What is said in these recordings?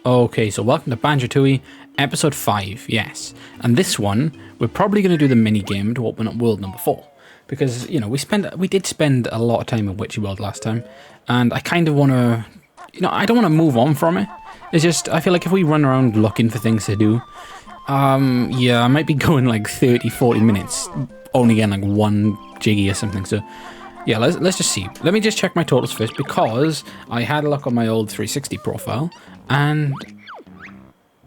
Okay, so welcome to Banjo Tooie, episode 5, yes. And this one, we're probably going to do the mini game to open up world number 4. Because, you know, we did spend a lot of time in Witchy World last time. And I kind of want to, I don't want to move on from it. It's just, I feel like if we run around looking for things to do, yeah, I might be going like 30, 40 minutes, only getting like one jiggy or something, so... Yeah, let's just see. Let me just check my totals first, because I had a look on my old 360 profile, and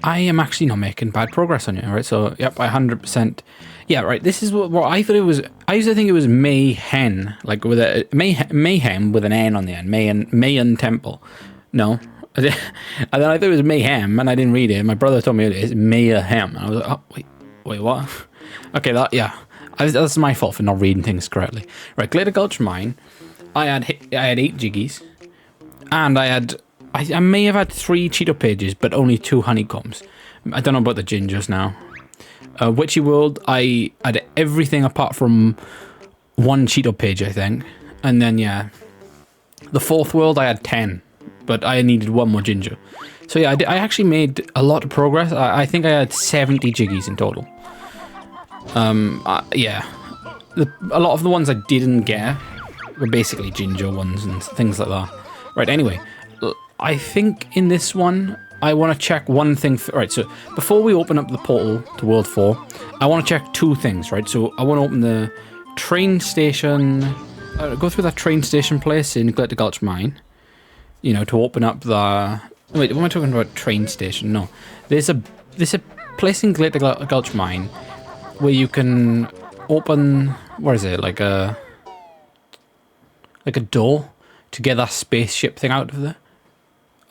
I am actually not making bad progress on it, alright? So, yep, I 100%... Yeah, right, this is what I thought it was... I used to think it was Mayhem, like with a... Mayhem with an N on the end. Mayan Temple. No. And then I thought it was Mayhem, and I didn't read it. My brother told me it is Mayhem. And I was like, oh, wait, what? Okay, yeah. That's my fault for not reading things correctly. Right, Glitter Gulch Mine. I had 8 jiggies, and I may have had 3 Cheeto pages, but only 2 honeycombs. I don't know about the gingers now. Witchy World, I had everything apart from 1 Cheeto page, I think. And then yeah, the 4th world I had 10, but I needed 1 more ginger. So yeah, I actually made a lot of progress. I think I had 70 jiggies in total. Yeah, a lot of the ones I didn't get were basically ginger ones and things like that. Right, anyway, I think in this one, I want to check one thing. Right, so before we open up the portal to World 4, I want to check 2 things, right? So I want to open the train station, go through that train station place in Glitter Gulch Mine, to open up the... Wait, what am I talking about? Train station? No. There's a place in Glitter Gulch Mine where you can open, what is it, like a door to get that spaceship thing out of there.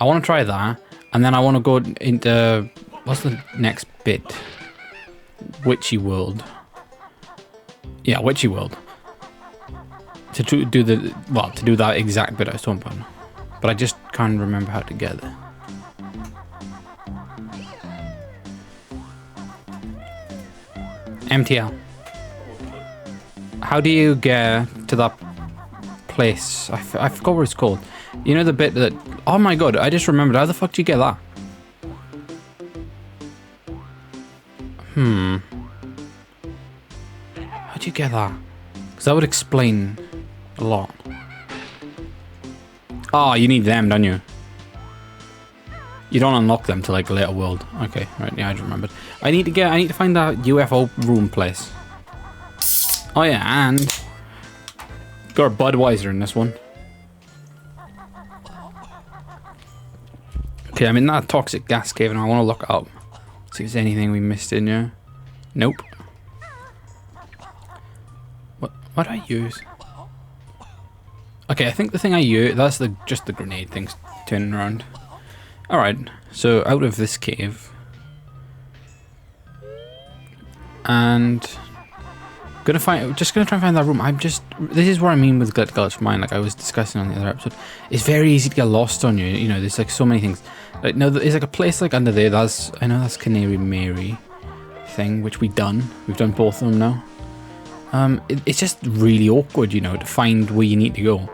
I want to try that, and then I want to go into, what's the next bit? Witchy World. Yeah, Witchy World. To do that exact bit I was talking about. But I just can't remember how to get there. MTL. How do you get to that place? I forgot what it's called. You know the bit that... Oh my god, I just remembered. How the fuck do you get that? How do you get that? Because that would explain a lot. Oh, you need them, don't you? You don't unlock them till like later world. Okay, right, yeah, I just remembered. I need to find that UFO room place. Oh yeah, and got a Budweiser in this one. Okay, I'm in that toxic gas cave and I want to look up. See if there's anything we missed in here. Nope. What do I use? Okay, I think the thing I use, that's just the grenade things turning around. Alright, so out of this cave. And just gonna try and find that room. This is what I mean with Glitter Gulch Mine, like I was discussing on the other episode. It's very easy to get lost on you, there's like so many things. Like no, there's like a place like under there, I know that's Canary Mary thing, which we've done both of them now. It's just really awkward, to find where you need to go.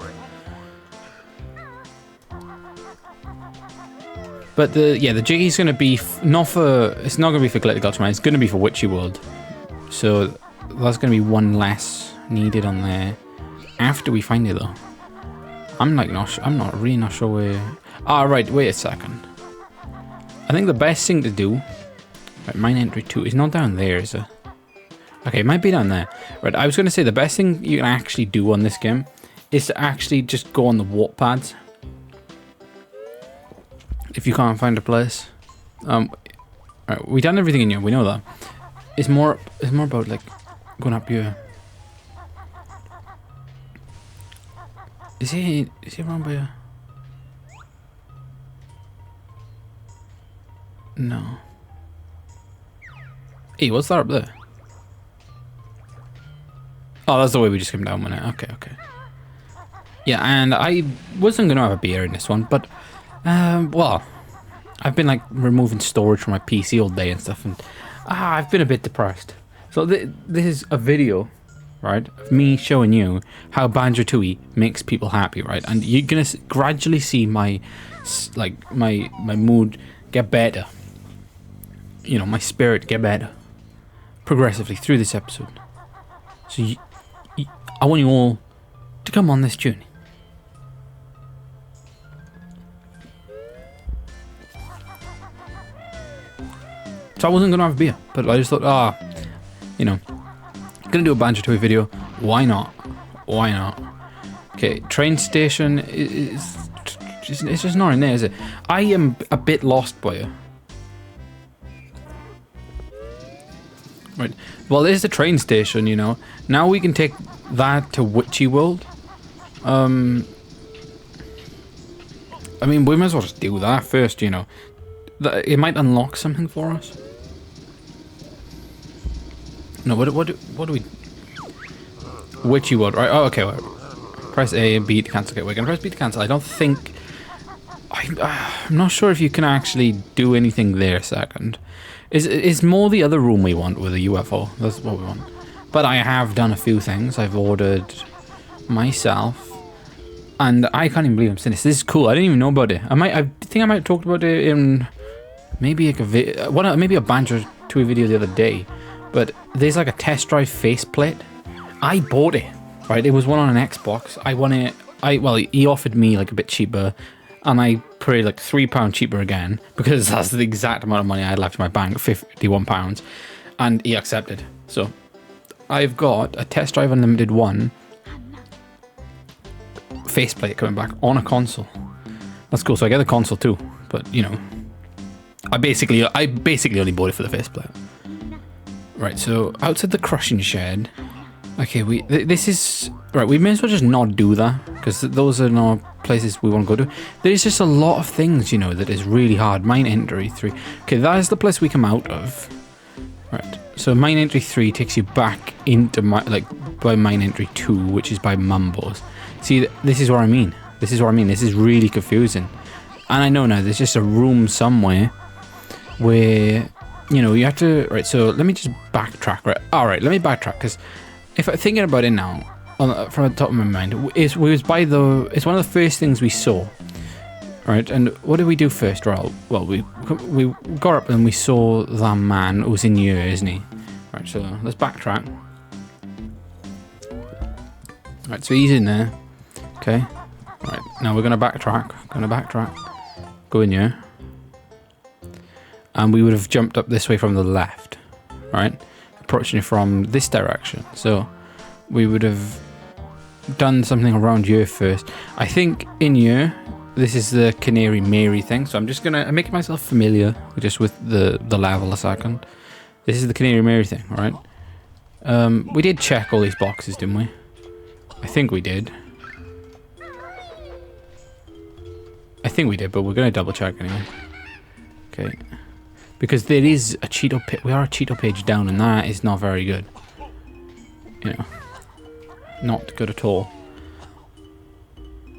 But the jiggy's going to be it's not going to be for Glitter Gulch Mine, it's going to be for Witchy World. So there's going to be 1 less needed on there after we find it though. I'm really not sure where... right, wait a second. I think the best thing to do... Right, mine entry 2 is not down there, is it? Okay, it might be down there. Right, I was going to say the best thing you can actually do on this game is to actually just go on the warp pads. If you can't find a place. Right, we done everything in here, we know that. It's more about like going up here. Is he around by here? No. Hey, what's that up there? Oh, that's the way we just came down, wasn't it? Okay. Yeah, and I wasn't gonna have a beer in this one, but well, I've been like removing storage from my PC all day and stuff, and I've been a bit depressed. So this is a video, right, of me showing you how Banjo Tooie makes people happy, right? And you're gonna gradually see my mood get better. You know, my spirit get better progressively through this episode. So I want you all to come on this journey. So I wasn't gonna have a beer, but I just thought, you know, gonna do a Banjo Tooie video. Why not? Why not? Okay, train station is it's just not in there, is it? I am a bit lost by it. Right. Well, there's the train station, you know. Now we can take that to Witchy World. I mean, we might as well just do that first, you know. It might unlock something for us. No, what do we... Witchy World, right? Oh, okay. Well, press A and B to cancel. Okay, we're going to press B to cancel. I don't think... I'm not sure if you can actually do anything there second. Is more the other room we want with a UFO. That's what we want. But I have done a few things. I've ordered myself. And I can't even believe I'm saying this. This is cool. I didn't even know about it. I think I might have talked about it in maybe maybe a Banjo Tooie video the other day. But there's like a test drive faceplate. I bought it. Right? It was one on an Xbox. I won it. Well, he offered me like a bit cheaper. And I paid like £3 cheaper again, because that's the exact amount of money I had left in my bank, £51, and he accepted. So I've got a Test Drive Unlimited 1 faceplate coming back on a console. That's cool. So I get the console too, but you know, I basically only bought it for the faceplate. Right. So outside the crushing shed. Okay, this is right. We may as well just not do that, because those are not places we want to go to. There's just a lot of things, you know, that is really hard. Mine entry 3. Okay, that is the place we come out of. Right. So mine entry 3 takes you back into by mine entry 2, which is by Mumbo's. See, this is what I mean. This is what I mean. This is really confusing. And I know now there's just a room somewhere where, you know, you have to. Right. So let me just backtrack. Right. All right. Let me backtrack, because if I'm thinking about it now, from the top of my mind, it's one of the first things we saw, right? And what did we do first? Well, we got up and we saw that man who was in here, isn't he? Right, so let's backtrack. Right, so he's in there. Okay. Right, now we're gonna backtrack. Go in here. And we would have jumped up this way from the left, right? Approaching it from this direction. So we would have done something around here first. I think in here, this is the Canary Mary thing. So I'm just gonna make myself familiar just with the level a second. This is the Canary Mary thing, right? We did check all these boxes, didn't we? I think we did. But we're gonna double check anyway. Okay. Because there is a Cheeto page. We are a Cheeto page down, and that is not very good. You know, not good at all.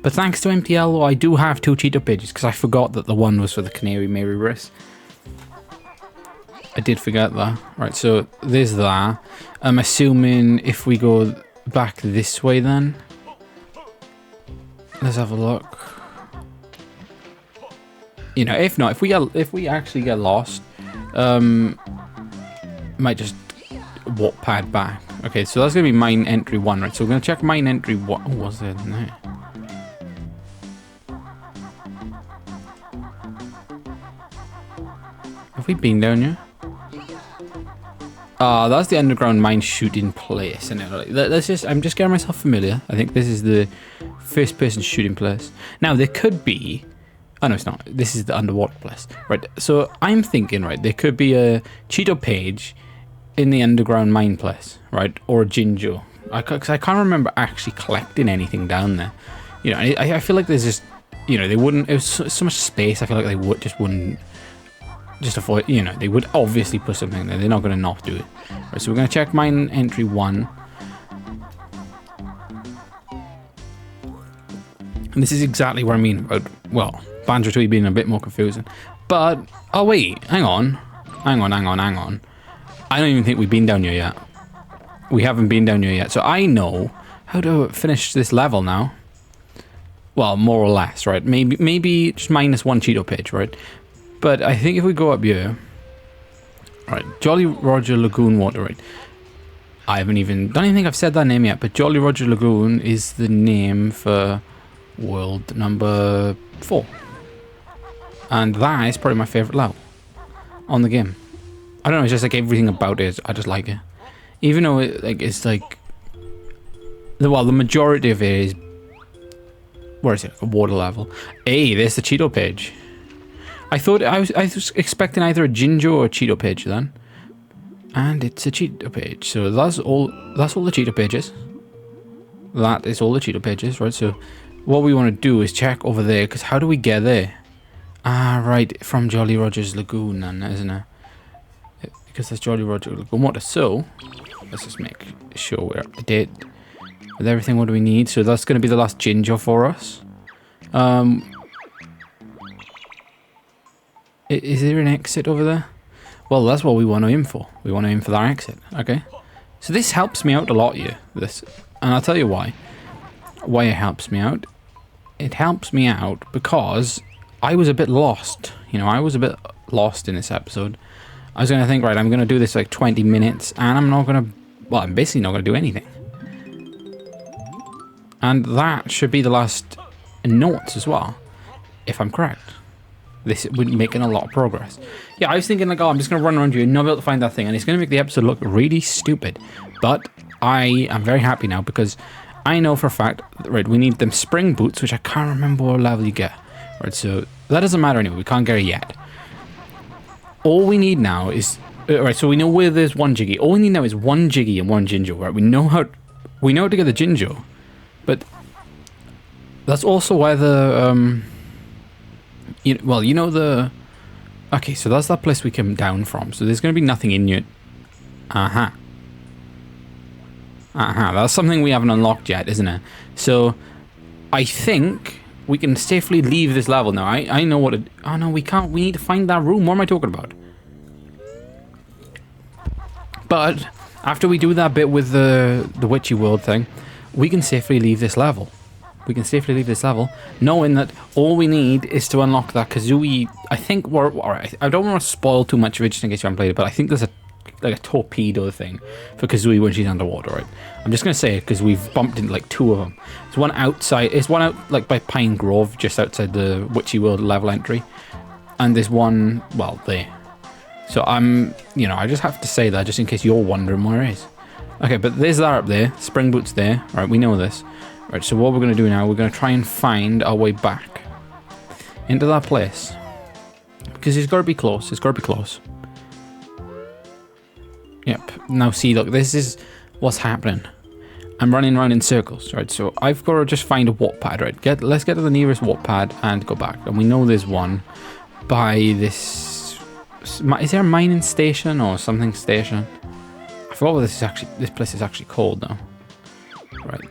But thanks to MTL, though, I do have 2 Cheeto pages, because I forgot that the one was for the Canary Mary race. I did forget that. Right, so there's that. I'm assuming if we go back this way, then let's have a look. You know, if not, if we actually get lost, might just walk pad back. Okay, so that's gonna be mine entry 1, right? So we're gonna check mine entry 1. Oh, what's there? No. Have we been down here? That's the underground mine shooting place, and I'm just getting myself familiar. I think this is the first person shooting place. Now there could be. Oh, no, it's not. This is the underwater place. Right, so I'm thinking, right, there could be a Cheeto page in the underground mine place, right? Or a Jinjo. Because I can't remember actually collecting anything down there. You know, I feel like there's just, you know, they wouldn't, it was so much space, I feel like they wouldn't just avoid, you know, they would obviously put something there. They're not going to not do it. Right, so we're going to check mine entry 1. And this is exactly what I mean about, well, Banjo Tooie being a bit more confusing. But, oh wait, hang on. I don't even think we've been down here yet. We haven't been down here yet. So I know how to finish this level now. Well, more or less, right? Maybe just -1 Cheeto page, right? But I think if we go up here... Right, Jolly Roger Lagoon Water, right. I don't even think I've said that name yet, but Jolly Roger Lagoon is the name for world number 4. And that is probably my favourite level on the game. I don't know, it's just like everything about it, I just like it. Even though it's like... Well, the majority of it is... Where is it? A water level. Hey, there's the Cheeto page. I was expecting either a Jinjo or a Cheeto page then. And it's a Cheeto page. So that's all the Cheeto pages. That is all the Cheeto pages, right? So what we want to do is check over there, because how do we get there? Ah, right, from Jolly Roger's Lagoon then, isn't it? Because there's Jolly Roger Lagoon Water. So let's just make sure we're up to date with everything. What do we need? So that's going to be the last Jinjo for us. Is there an exit over there? Well, that's what we want to aim for. We want to aim for that exit. Okay. So this helps me out a lot here. This, and I'll tell you why. Why it helps me out. It helps me out because I was a bit lost. You know, I was a bit lost in this episode. I was going to think, right, I'm going to do this like 20 minutes, and I'm not going to... Well, I'm basically not going to do anything. And that should be the last notes as well, if I'm correct. This would be making a lot of progress. Yeah, I was thinking like, oh, I'm just going to run around you and not be able to find that thing, and it's going to make the episode look really stupid. But I am very happy now because I know for a fact, right, we need them spring boots, which I can't remember what level you get. Right, so that doesn't matter anyway. We can't get it yet. All we need now is... right, so we know where there's one Jiggy. All we need now is one Jiggy and one Jinjo, right? We know how to get the Jinjo. But that's also why the... you know the... Okay, so that's that place we came down from. So there's going to be nothing in yet. That's something we haven't unlocked yet, isn't it? So I think we can safely leave this level now. I know what it... Oh, no, we can't. We need to find that room. What am I talking about? But after we do that bit with the Witchy World thing, we can safely leave this level. We can safely leave this level, knowing that all we need is to unlock that Kazooie. I think we're... Alright, I don't want to spoil too much of it just in case you haven't played it, but I think there's a torpedo thing for Kazooie when she's underwater, right? I'm just going to say it because we've bumped into like 2 of them. There's one outside... There's one out like by Pine Grove, just outside the Witchy World level entry. And there's one, well, there. So you know, I just have to say that just in case you're wondering where it is. Okay, but there's that up there. Spring boots there. Right, we know this. Right, so what we're going to do now, we're going to try and find our way back into that place. Because it's got to be close. It's got to be close. Yep. Now see, look, this is what's happening. I'm running around in circles, right? So I've got to just find a warp pad, right? Let's get to the nearest warp pad and go back. And we know there's one by this... Is there a mining station or something station? I forgot what this place is actually called now. Right.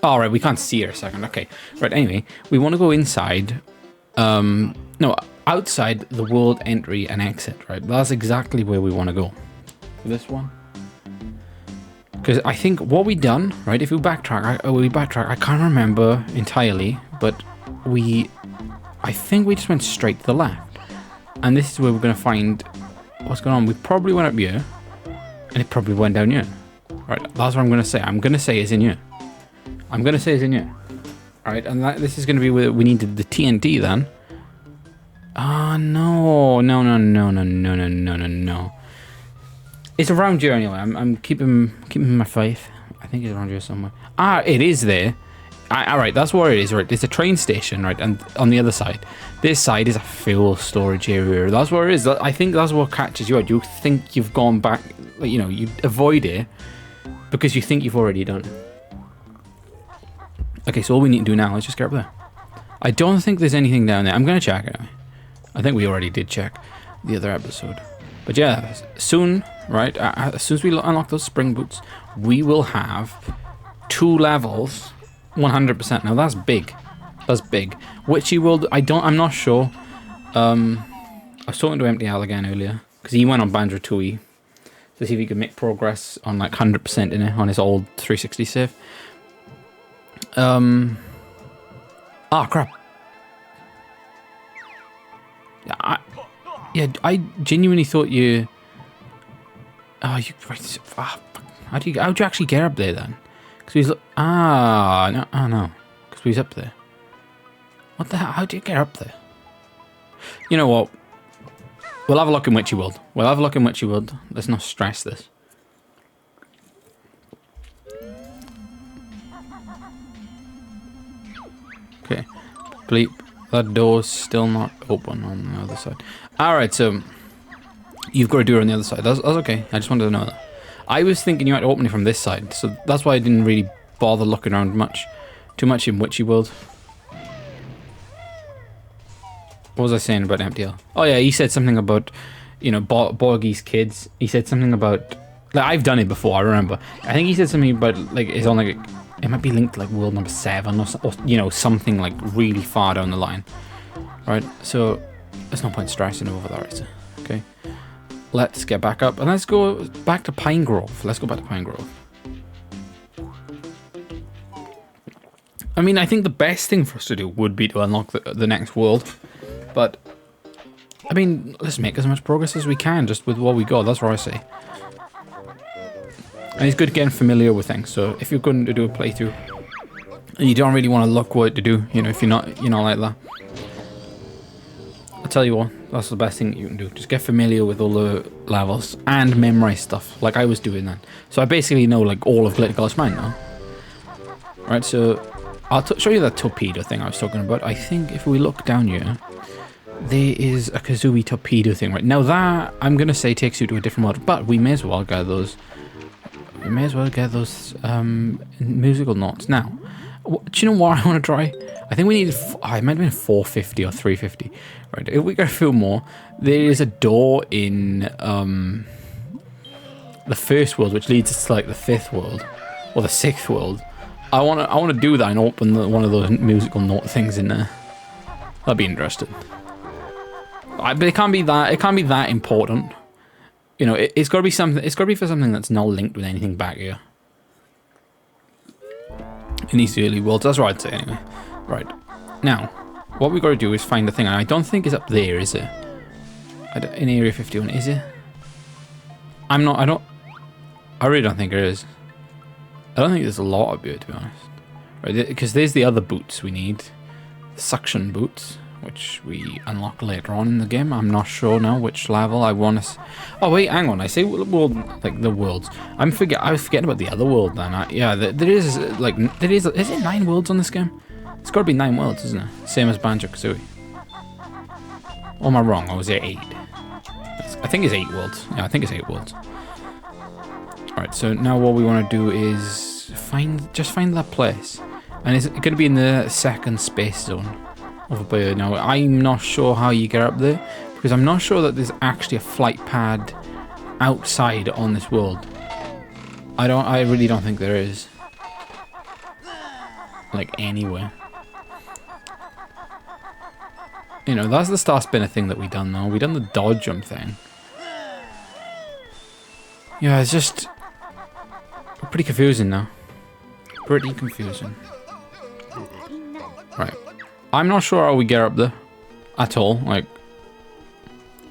Alright, we can't see her a second. Okay. Right, anyway, we want to go inside. No, outside the world entry and exit, right? That's exactly where we want to go. For this one. Because I think what we done, right, if we backtrack, I can't remember entirely, but I think we just went straight to the left. And this is where we're going to find what's going on. We probably went up here, and it probably went down here. Right, that's what I'm going to say. I'm going to say it's in here. I'm going to say it's in here. Alright, and this is going to be where we needed the TNT then. Ah, no. No. It's around here anyway. I'm keeping my faith. I think it's around here somewhere. Ah, it is there. Alright, that's where it is, right? It's a train station, right? And on the other side. This side is a fuel storage area. That's where it is. I think that's what catches you out. You think you've gone back, you know, you avoid it because you think you've already done it. Okay, so all we need to do now is just get up there. I don't think there's anything down there. I'm going to check anyway. I think we already did check the other episode. But yeah, soon, right, as soon as we unlock those spring boots, we will have 2 levels 100%. Now that's big. That's big. Witchy World, I'm not sure. I was talking to Empty Al again earlier, because he went on Banjo Tooie to see if he could make progress on like 100% in it, on his old 360 save. Ah, crap. Yeah, I genuinely thought you... Oh, you... How'd you actually get up there then? Because he's... Ah, no, oh no. Because he's up there. What the hell? How'd you get up there? You know what? We'll have a look in Witchy World. We'll have a look in Witchy World. Let's not stress this. Okay. Bleep. That door's still not open on the other side. Alright, so... You've got to do it on the other side. That's okay. I just wanted to know that. I was thinking you had to open it from this side, so that's why I didn't really bother looking around too much in Witchy World. What was I saying about MTL? Oh yeah, he said something about, you know, Borgie's kids. He said something about... Like, I've done it before, I remember. I think he said something about, like, it's on, like... It might be linked to, like, world number 7 or, you know, something, like, really far down the line. Right, so... There's no point stressing over that, right? Okay. Let's get back up, and let's go back to Pine Grove. Let's go back to Pine Grove. I mean, I think the best thing for us to do would be to unlock the next world. But, I mean, let's make as much progress as we can just with what we got. That's what I say. And it's good getting familiar with things. So if you're going to do a playthrough and you don't really want to look what to do, you know, if you're not like that, I'll tell you what, that's the best thing you can do. Just get familiar with all the levels and memorize stuff, like I was doing that. So I basically know, like, all of Glitterglass Mine now. Right, so I'll show you that torpedo thing I was talking about. I think if we look down here, there is a Kazooie torpedo thing. Right now, that I'm gonna say takes you to a different world, but we may as well get those. We may as well get those musical notes. Now, do you know what I want to try? I think we need. It might have been 450 or 350. Right, if we go a few more, there is a door in the first world, which leads us to, like, the 5th world or the 6th world. I want to do that and open one of those musical note things in there. That'd be interesting. But it can't be that. It can't be that important. You know, it's got to be something. It's got to be for something that's not linked with anything back here. In these early worlds, that's what I'd say anyway. Right now, what we got to do is find the thing. And I don't think it's up there, is it? In Area 51, is it? I really don't think it is. I don't think there's a lot up here, to be honest. Right, because there's the other boots we need. Suction boots, which we unlock later on in the game. I'm not sure now which level I want to... Oh, wait, hang on. I say world, like, the worlds. I was forgetting about the other world, then. Yeah, there is, like... Is it 9 worlds on this game? It's got to be 9 worlds, isn't it? Same as Banjo-Kazooie. Or am I wrong? Or was it 8? I think it's 8 worlds. Yeah, I think it's 8 worlds. Alright, so now what we want to do is just find that place. And it's going to be in the 2nd space zone over by here. Now, I'm not sure how you get up there, because I'm not sure that there's actually a flight pad outside on this world. I really don't think there is. Like, anywhere. You know, that's the star spinner thing that we done though. We done the dodge jump thing. Yeah, it's just pretty confusing now. Pretty confusing. Right. I'm not sure how we get up there at all. Like,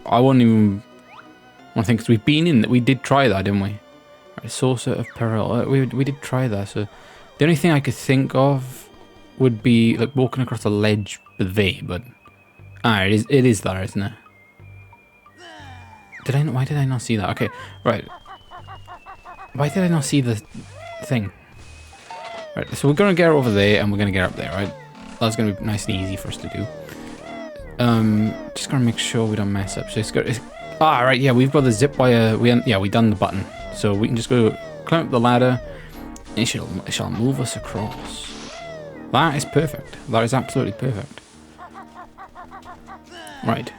I wouldn't even want to think, because we've been in that. We did try that, didn't we? Right, Saucer of Peril. We did try that. So the only thing I could think of would be like walking across a ledge there, but it is there, isn't it? Why did I not see that? Okay, right. Why did I not see the thing? Right, so we're gonna get over there and we're gonna get up there, right? That's gonna be nice and easy for us to do. Just gonna make sure we don't mess up. So right, yeah, we've got the zip wire. We done the button, so we can just go climb up the ladder. And it shall move us across. That is perfect. That is absolutely perfect. Right.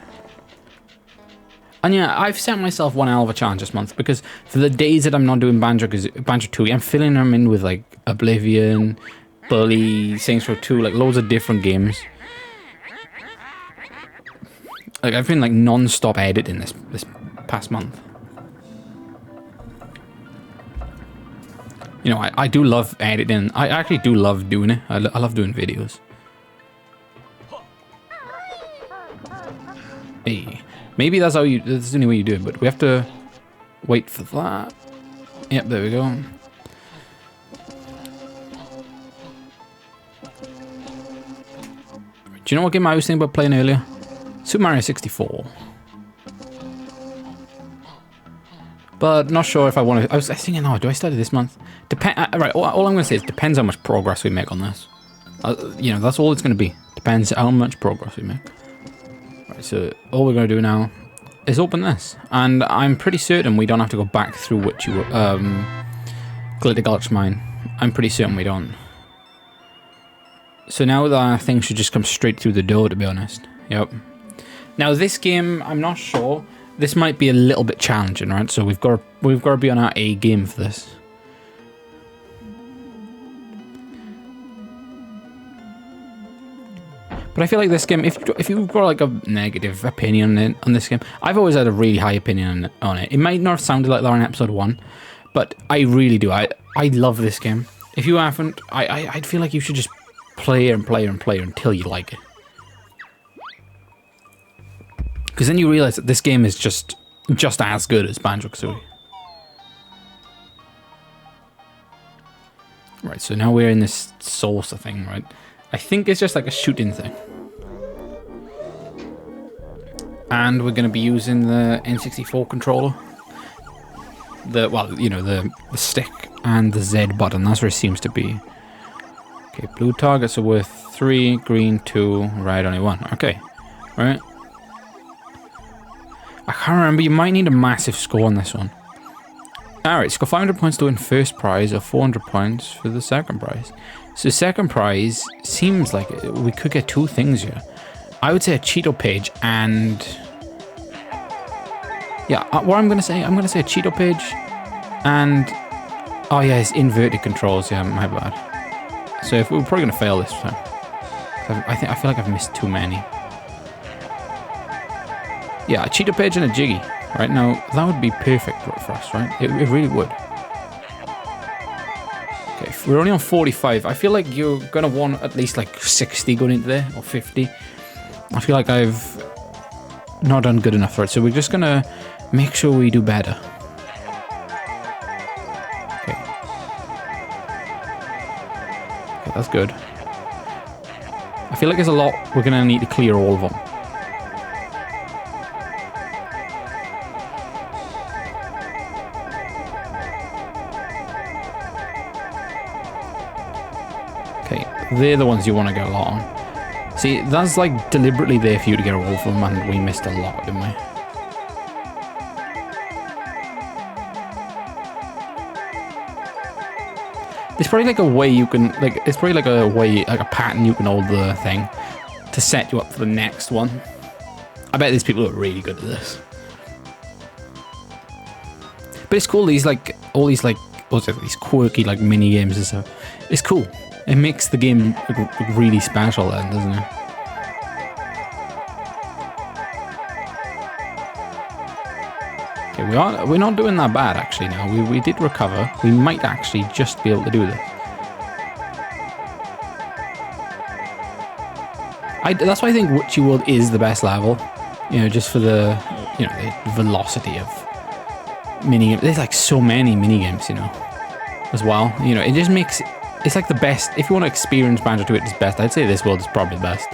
And yeah, I've set myself one hell of a challenge this month, because for the days that I'm not doing Banjo Tooie, I'm filling them in with like Oblivion, Bully, Saints Row 2, like loads of different games. Like, I've been like non-stop editing this past month. You know, I do love editing. I actually do love doing it. I love doing videos. Hey. Maybe that's the only way you do it, but we have to wait for that. Yep, there we go. Do you know what game I was thinking about playing earlier? Super Mario 64. But not sure if I want to. I was thinking, oh, do I start it this month? Right, all I'm going to say is depends how much progress we make on this. You know, that's all it's going to be. Depends how much progress we make. Right, so all we're going to do now is open this. And I'm pretty certain we don't have to go back through Glitter Gulch Mine. I'm pretty certain we don't. So now that thing should just come straight through the door, to be honest. Yep. Now this game, I'm not sure. This might be a little bit challenging, right? So we've got to be on our A game for this. But I feel like this game, if you've got like a negative opinion on this game, I've always had a really high opinion on it. It might not have sounded like that in episode 1, but I really do. I love this game. If you haven't, I'd feel like you should just play and play and play until you like it. Because then you realize that this game is just as good as Banjo-Kazooie. Right, so now we're in this saucer thing, right? I think it's just like a shooting thing. And we're going to be using the N64 controller. Well, you know, the stick and the Z button. That's where it seems to be. Okay, blue targets are worth 3, green 2, red only 1. Okay, right. I can't remember. You might need a massive score on this one. Alright, it's got 500 points to win first prize or 400 points for the second prize. So second prize seems like we could get 2 things here. I would say a Cheeto page and... Yeah, what I'm going to say a Cheeto page and... Oh yeah, it's inverted controls. Yeah, my bad. So if we're probably going to fail this time. I feel like I've missed too many. Yeah, a Cheeto page and a Jiggy. Right now, that would be perfect for us, right? It really would. Okay, we're only on 45. I feel like you're going to want at least like 60 going into there, or 50. I feel like I've not done good enough for it, so we're just going to make sure we do better. Okay. Okay, that's good. I feel like there's a lot we're going to need to clear all of them. They're the ones you want to get a lot on. See, that's like deliberately there for you to get all of them, and we missed a lot, didn't we? There's probably like a way you can, like, it's probably like a way, like a pattern you can hold the thing to set you up for the next one. I bet there's people who are really good at this. But it's cool, these like, all these like, what's it, these quirky like mini games and stuff. It's cool. It makes the game really special then, doesn't it? Okay, we're not doing that bad actually now. We did recover. We might actually just be able to do this. That's why I think Witchy World is the best level. You know, just for the, you know, the velocity of minigames. There's like so many minigames, you know, as well. You know, it just makes... It's like the best. If you want to experience Banjo to its best, I'd say this world is probably the best.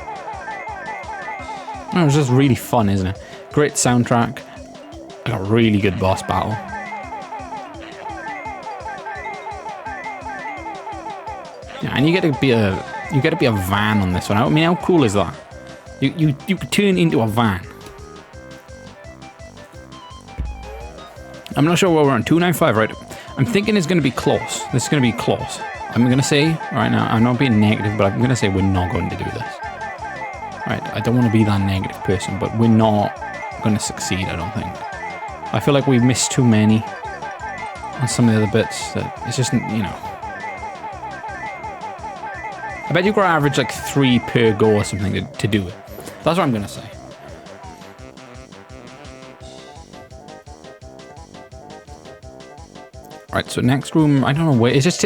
Oh, it's just really fun, isn't it? Great soundtrack. Like a really good boss battle. Yeah, and you get to be a van on this one. I mean, how cool is that? You could turn into a van. I'm not sure where we're on. 295, right? I'm thinking it's going to be close. This is going to be close. I'm going to say, right now, I'm not being negative, but I'm going to say we're not going to do this. Right, I don't want to be that negative person, but we're not going to succeed, I don't think. I feel like we've missed too many on some of the other bits. That it's just, you know. I bet you've got to average like 3 per go or something to do it. That's what I'm going to say. Right, so next room, I don't know where, it's just,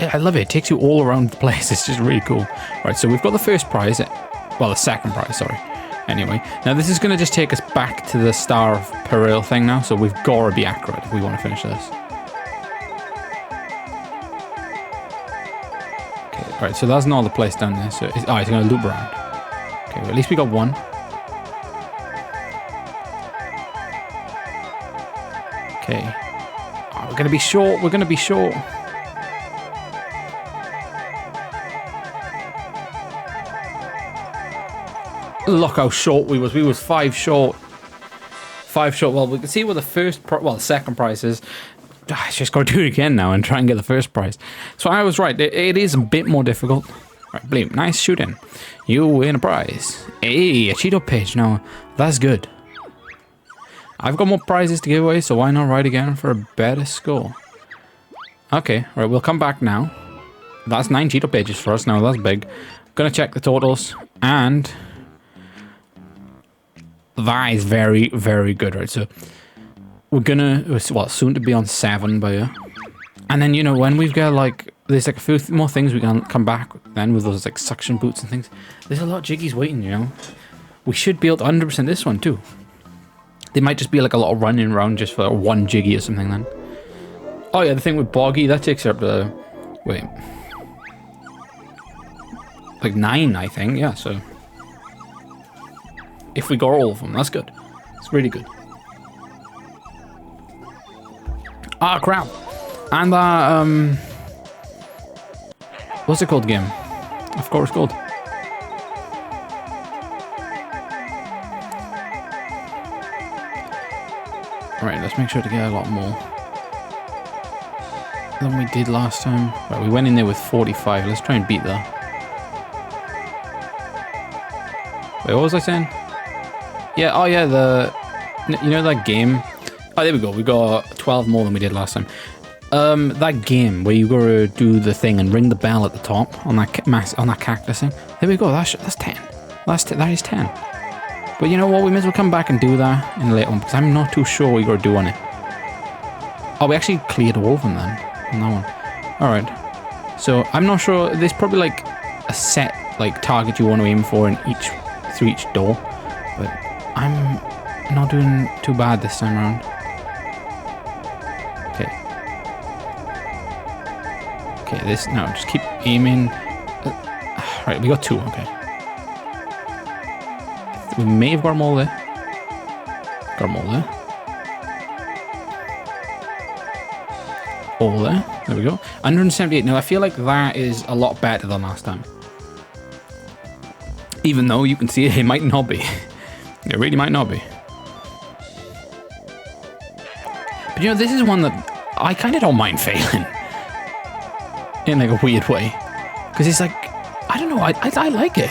I love it. It takes you all around the place. It's just really cool. Right, so we've got the first prize, well, the second prize, sorry. Anyway, now this is going to just take us back to the Star of Peril thing now, so we've got to be accurate if we want to finish this. Okay, alright, so that's not the place down there, so it's going to loop around. Okay, well, at least we got one. Okay. Oh, we're going to be short, we're going to be short. Look how short we was. We was 5 short. 5 short. Well, we can see what the the second prize is. I just got to do it again now and try and get the first prize. So I was right. It is a bit more difficult. Right, Bleep. Nice shooting. You win a prize. Hey, a Cheeto page. Now, that's good. I've got more prizes to give away, so why not write again for a better score? Okay. Right, we'll come back now. That's 9 Cheeto pages for us now. That's big. Gonna check the totals. And... that is very, very good, right? So we're gonna, well, soon to be on 7 by you. And then, you know, when we've got like, there's like a few more things we can come back then with those like suction boots and things. There's a lot of jiggies waiting, you know. We should be able to 100% this one too. There might just be like a lot of running around just for one jiggy or something then. Oh yeah, the thing with Boggy, that takes her up to, wait. Like 9, I think, yeah, so. If we got all of them, that's good. It's really good. Ah, crap. And what's it called game? I forgot what it's called. Alright, let's make sure to get a lot more than we did last time. Right, we went in there with 45. Let's try and beat that. Wait, what was I saying? Yeah, oh yeah, you know that game? Oh, there we go. We got 12 more than we did last time. That game where you gotta do the thing and ring the bell at the top on that cactus thing. There we go. That's 10. That is 10. But you know what? We may as well come back and do that in a later one because I'm not too sure what you gotta do on it. Oh, we actually cleared all of them then on that one. All right. So I'm not sure. There's probably like a set like target you want to aim for in through each door, but I'm not doing too bad this time around. Okay. Okay, this now just keep aiming. Right, we got 2. Okay. We may have got them all there. Got them all there. All there. There we go. 178. Now I feel like that is a lot better than last time. Even though you can see it might not be. It really might not be. But you know, this is one that I kind of don't mind failing. In like a weird way. Because it's like, I don't know, I like it.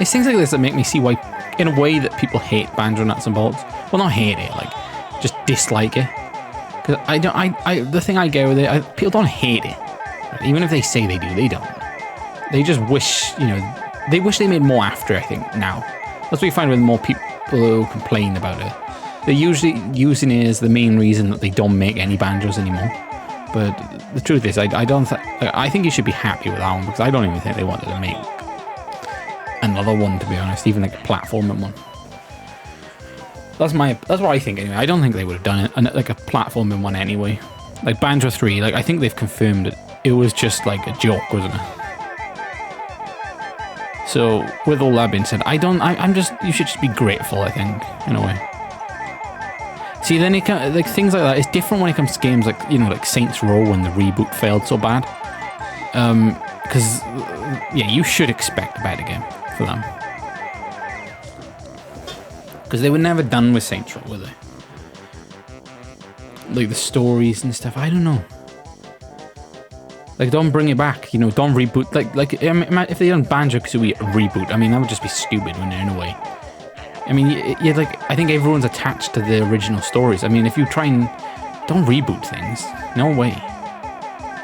It's things like this that make me see why, in a way, that people hate Banjo Nuts and Bolts. Well, not hate it, like, just dislike it. Because the thing I get with it, people don't hate it. Even if they say they do, they don't. They just wish, you know, they wish they made more after, I think, now. That's what you find with more people who complain about it. They're usually using it as the main reason that they don't make any banjos anymore. But the truth is, I think you should be happy with that one, because I don't even think they wanted to make another one, to be honest, even like a platforming one. That's what I think anyway. I don't think they would have done it, like a platforming one anyway. Like Banjo 3, like I think they've confirmed it was just like a joke, wasn't it? So with all that being said, you should just be grateful, I think, in a way. See, then it can, like things like that, it's different when it comes to games like, you know, like Saints Row when the reboot failed so bad. Because, yeah, you should expect a better game for them. Because they were never done with Saints Row, were they? Like the stories and stuff, I don't know. Like, don't bring it back, you know, don't reboot. Like if they done Banjo-Kazooie reboot, I mean, that would just be stupid, wouldn't it, in a way? I mean, yeah, like, I think everyone's attached to the original stories. I mean, if you try and... Don't reboot things. No way.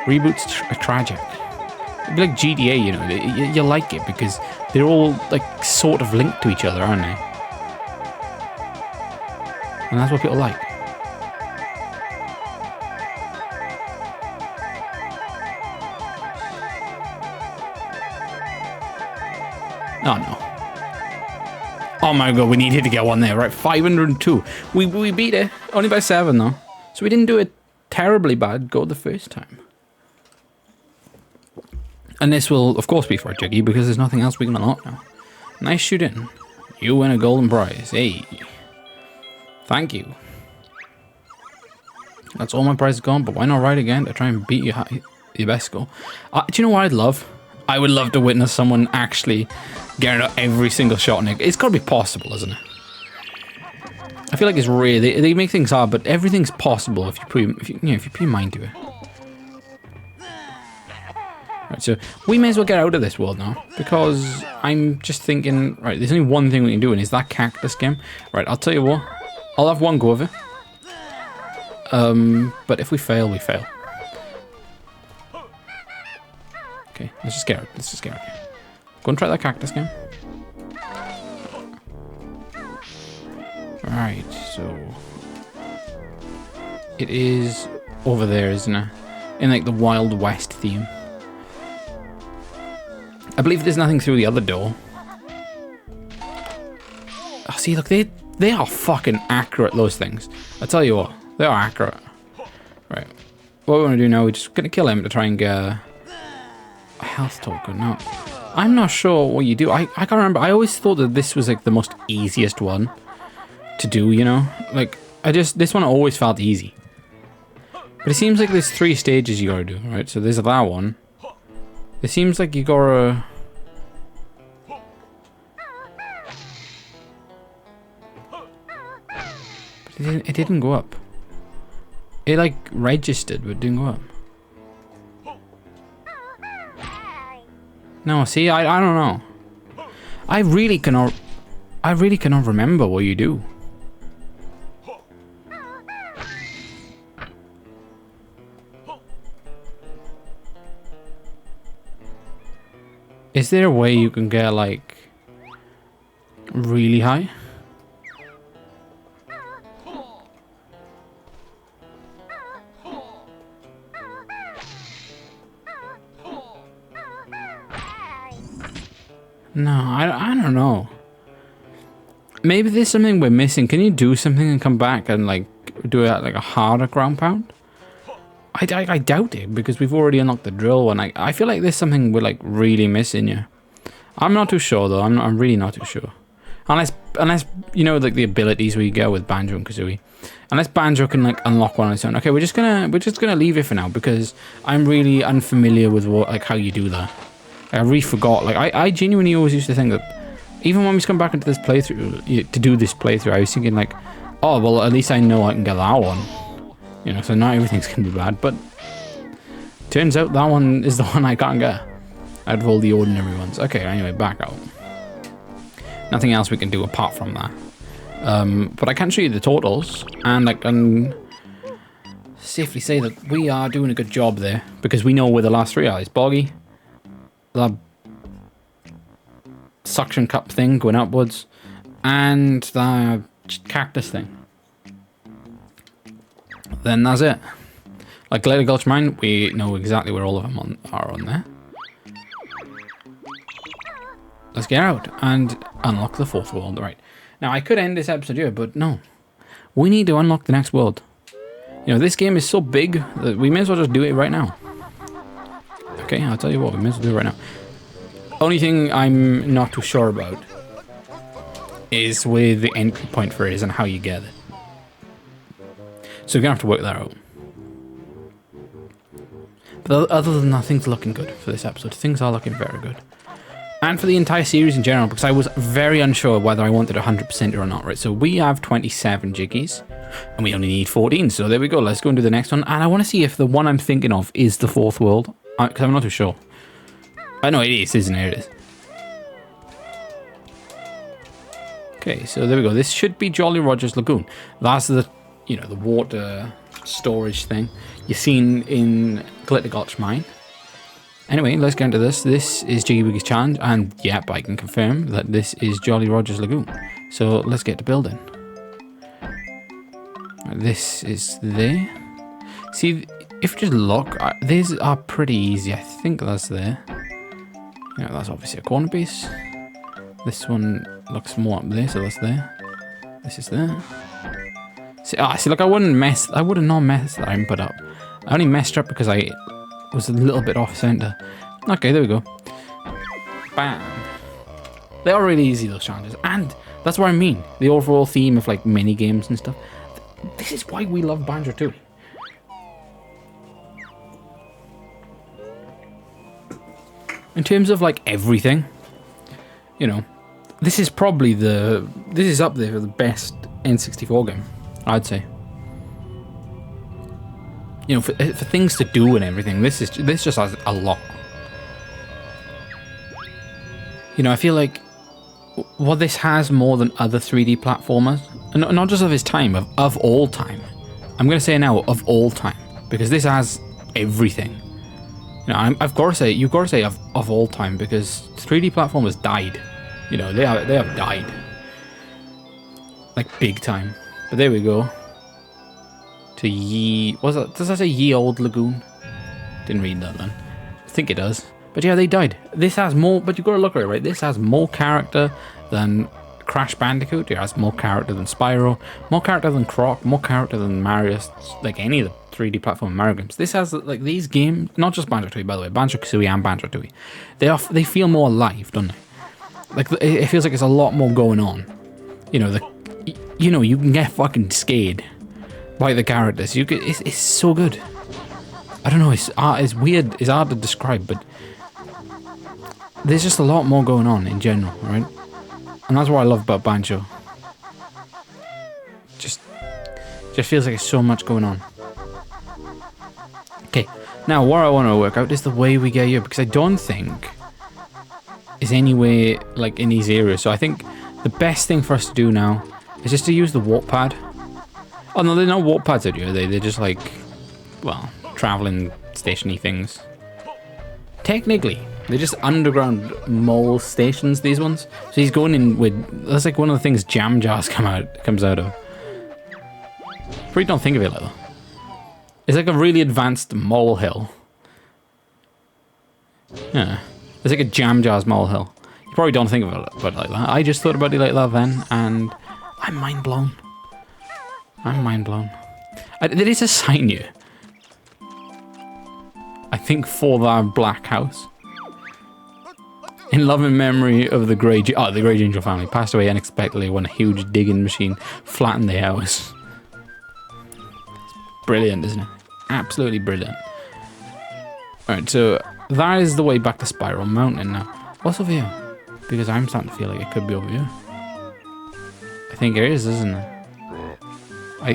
Reboots are tragic. It'd be like GTA, you know, you like it because they're all, like, sort of linked to each other, aren't they? And that's what people like. Oh, no. Oh, my God. We needed to get one there. Right, 502. We beat it. Only by 7, though. So we didn't do it terribly bad. Go the first time. And this will, of course, be for a Jiggy because there's nothing else we can unlock now. Nice shooting. You win a golden prize. Hey. Thank you. That's all my prizes gone, but why not ride again to try and beat your best score? Do you know what I'd love? I would love to witness someone actually getting out every single shot in it. It's got to be possible, isn't it? I feel like it's rare. They make things hard, but everything's possible if you put your mind to it. Right, so we may as well get out of this world now, because I'm just thinking, right, there's only one thing we can do, and it's that cactus game. Right, I'll tell you what, I'll have one go of it. But if we fail, we fail. Okay, let's just get out. Go and try that cactus game. Right, so it is over there, isn't it? In like the Wild West theme. I believe there's nothing through the other door. Oh, see, look, they are fucking accurate, those things. I tell you what, they are accurate. Right, what we want to do now, we're just going to kill him to try and get a health token. No, I'm not sure what you do. I can't remember. I always thought that this was like the most easiest one to do, you know? Like, this one always felt easy. But it seems like there's 3 stages you gotta do, right? So there's that one. It seems like you gotta... But it didn't go up. It like registered, but it didn't go up. No, see, I don't know. I really cannot remember what you do. Is there a way you can get like really high? No, I don't know. Maybe there's something we're missing. Can you do something and come back and like do it at like a harder ground pound? I doubt it, because we've already unlocked the drill one. I feel like there's something we're like really missing here. I'm not too sure though. I'm really not too sure. Unless you know, like the abilities we get with Banjo and Kazooie. Unless Banjo can like unlock one on its own. Okay, we're just gonna leave it for now, because I'm really unfamiliar with how you do that. I really forgot. Like I genuinely always used to think that even when we come back into this playthrough to do this playthrough, I was thinking like, oh well, at least I know I can get that one. You know, so not everything's gonna be bad, but turns out that one is the one I can't get out of all the ordinary ones. Okay, anyway, back out. Nothing else we can do apart from that. But I can show you the totals, and I can safely say that we are doing a good job there, because we know where the last 3 are. It's Boggy, the suction cup thing going upwards, and the cactus thing. Then that's it. Like Glitter Gulch Mine, we know exactly where all of them are on there. Let's get out and unlock the 4th world. Right. Now, I could end this episode here, but no. We need to unlock the next world. You know, this game is so big that we may as well just do it right now. Okay, I'll tell you what, we may as well do it right now. Only thing I'm not too sure about is where the entry point for it is and how you get it. So we're going to have to work that out. But other than that, things are looking good for this episode. Things are looking very good. And for the entire series in general, because I was very unsure whether I wanted 100% or not, right? So we have 27 Jiggies, and we only need 14. So there we go. Let's go and do the next one. And I want to see if the one I'm thinking of is the 4th world, because I'm not too sure. I know it is, isn't it? It is. Okay, so there we go. This should be Jolly Roger's Lagoon. That's the, you know, the water storage thing you've seen in Glitter Gulch Mine. Anyway, let's get into this. This is Jiggy Wiggy's challenge, and yep, I can confirm that this is Jolly Roger's Lagoon. So let's get to building. This is there. See, if you just look, these are pretty easy. I think that's there. Yeah, that's obviously a corner piece. This one looks more up there, so that's there. This is there. See, look, I would have not messed that input up. I only messed up because I was a little bit off center. Okay, there we go. Bam. They are really easy, those challenges. And that's what I mean. The overall theme of like mini games and stuff. This is why we love Banjo Tooie. In terms of like everything, you know, this is probably this is up there for the best N64 game, I'd say. You know, for things to do and everything, this just has a lot. You know, I feel like what this has more than other 3D platformers, and not just of its time, of all time. I'm gonna say now of all time, because this has everything. You know, I've got to say, you've got to say of all time, because 3D platformers died. You know, they have died, like big time. But there we go. To does that say ye old Lagoon? Didn't read that then. I think it does. But yeah, they died. This has more, but you've got to look at it, right? This has more character than Crash Bandicoot. It has more character than Spyro, more character than Croc, more character than Mario, like any of the 3D platform Mario games. This has, like, these games, not just Banjo Tooie, by the way, Banjo Kazooie and Banjo Tooie. They feel more alive, don't they? Like, it feels like there's a lot more going on. You know, you can get fucking scared by the characters. It's so good. I don't know, it's weird, it's hard to describe, but there's just a lot more going on in general, right? And that's what I love about Banjo. Just feels like there's so much going on. Okay, now what I want to work out is the way we get here, because I don't think is anywhere like in these areas. So I think the best thing for us to do now is just to use the warp pad. Oh no, they're not warp pads out here. They're just like, well, traveling stationy things. Technically, they're just underground mole stations, these ones. So he's going in with, that's like one of the things jam jars comes out of. Probably don't think of it like that. It's like a really advanced molehill. Yeah. It's like a jam jars molehill. You probably don't think of it like that. I just thought about it like that then, and I'm mind blown. I'm mind blown. There is a sign here, I think, for that black house. In love and memory of the Grey Ginger family, passed away unexpectedly when a huge digging machine flattened the house. It's brilliant, isn't it? Absolutely brilliant. Alright, so that is the way back to Spiral Mountain now. What's over here? Because I'm starting to feel like it could be over here. I think it is, isn't it?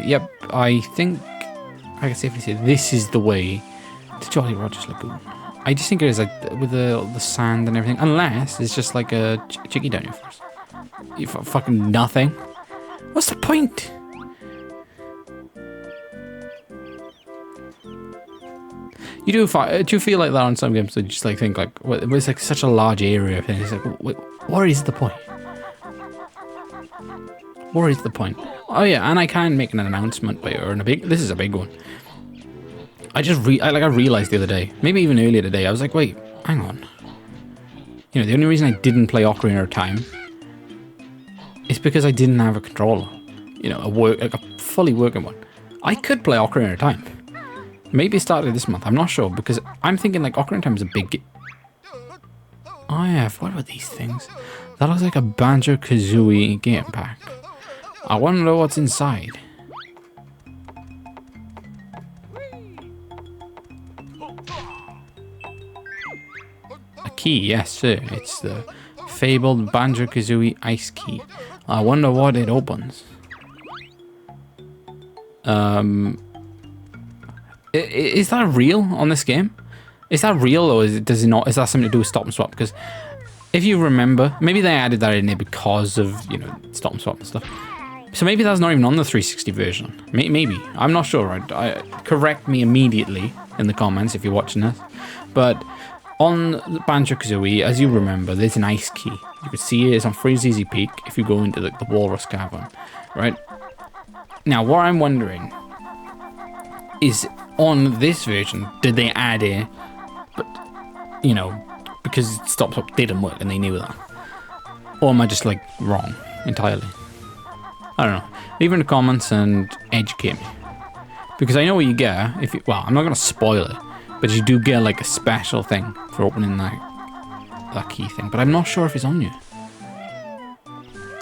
Yep, I think I can safely say this is the way to Jolly Roger's Lagoon. I just think it is, like, with the sand and everything. Unless it's just like a chicky down here first. You fucking nothing. What's the point? Do you feel like that on some games? So you just like think like, it's like such a large area. And it's like, what is the point? What is the point? Oh yeah, and I can make an announcement later, and this is a big one. I realized the other day, maybe even earlier today, I was like, wait, hang on. You know, the only reason I didn't play Ocarina of Time is because I didn't have a controller. You know, a fully working one. I could play Ocarina of Time. Maybe it started this month, I'm not sure, because I'm thinking like Ocarina of Time is a big... Oh yeah, what were these things? That looks like a Banjo Kazooie game pack. I want to know what's inside. A key, yes sir. It's the fabled Banjo Kazooie ice key. I wonder what it opens. Is that real on this game? Is that real, or does it not? Is that something to do with stop and swap? Because if you remember, maybe they added that in there because of, you know, stop and swap and stuff. So maybe that's not even on the 360 version. Maybe. I'm not sure. Correct me immediately in the comments if you're watching this. But on Banjo-Kazooie, as you remember, there's an ice key. You can see it. It's on Freezeezy Peak if you go into the Walrus Cavern. Right? Now, what I'm wondering is, on this version, did they add it? But, you know, because Stop Stop didn't work and they knew that. Or am I just like wrong entirely? I don't know. Leave it in the comments and educate me. Because I know what you get if you, well, I'm not gonna spoil it, but you do get like a special thing for opening that key thing. But I'm not sure if it's on you.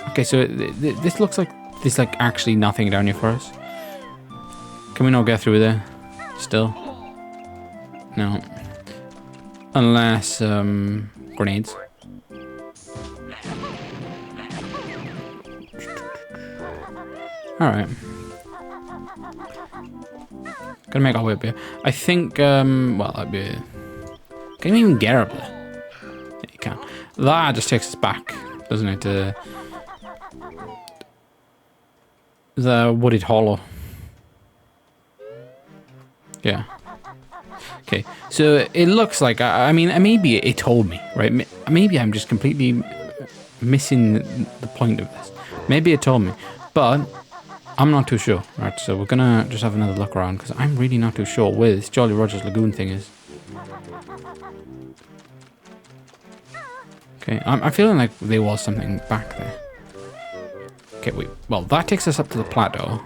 Okay, so this looks like there's like actually nothing down here for us. Can we not get through there? Still? No. Unless, grenades. Alright. Gonna make our way up here. I think, well, that'd be... Can you even get up there? Yeah, you can. That just takes us back, doesn't it, to... the wooded hollow. Yeah. Okay, so it looks like, I mean, maybe it told me, right? Maybe I'm just completely missing the point of this. Maybe it told me, but I'm not too sure. Right, so we're gonna just have another look around, because I'm really not too sure where this Jolly Roger's Lagoon thing is. Okay, I'm feeling like there was something back there. Okay, wait, well, that takes us up to the plateau.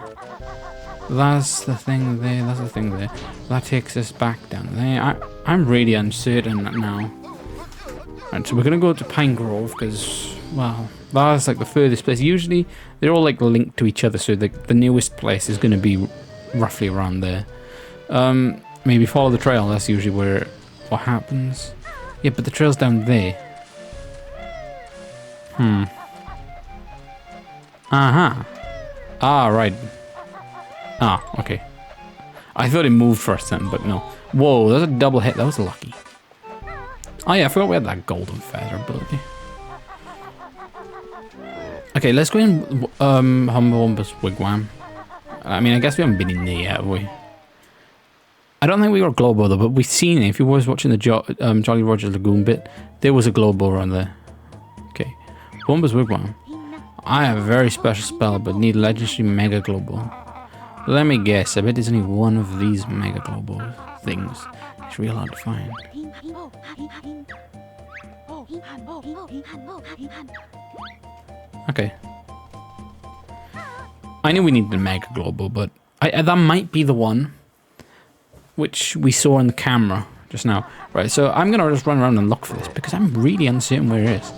That's the thing there, that's the thing there. That takes us back down there. I'm really uncertain now. Right, so we're gonna go to Pine Grove, because, well, that's like the furthest place. Usually, they're all like linked to each other, so the newest place is gonna be roughly around there. Maybe follow the trail, that's usually what happens. Yeah, but the trail's down there. Uh-huh. Ah, right. Ah, okay. I thought it moved first then, but no. Whoa, that was a double hit. That was lucky. Oh yeah, I forgot we had that golden feather ability. Okay, let's go in Humblebumble's wigwam. I mean, I guess we haven't been in there yet, have we? I don't think we got a globo though, but we've seen it. If you was watching the Jolly Roger Lagoon bit, there was a globo around there. Okay. Wumba's wigwam. I have a very special spell, but need legendary mega globo. Let me guess, I bet there's only one of these mega globo things. It's real hard to find. Okay. I knew we needed a mega globo, but that might be the one which we saw in the camera just now. Right, so I'm gonna just run around and look for this because I'm really uncertain where it is.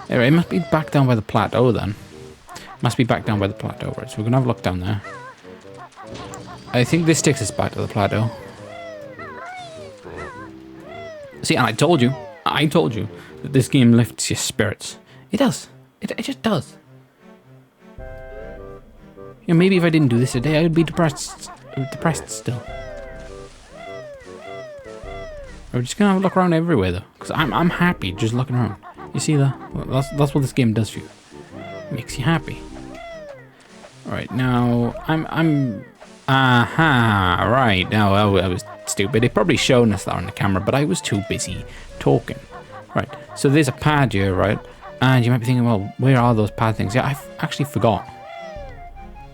Anyway, it must be back down by the plateau then. Must be back down by the plateau, right? So we're gonna have a look down there. I think this takes us back to the plateau. See, and I told you that this game lifts your spirits. It does. It just does. You know, maybe if I didn't do this today, I would be depressed still. We're just gonna have a look around everywhere though, because I'm happy just looking around. You see that? That's what this game does for you. It makes you happy. All right, now right now I was stupid. It probably shown us that on the camera, but I was too busy talking. Right, so there's a pad here, right? And you might be thinking, well, where are those pad things? Yeah, I've actually forgot.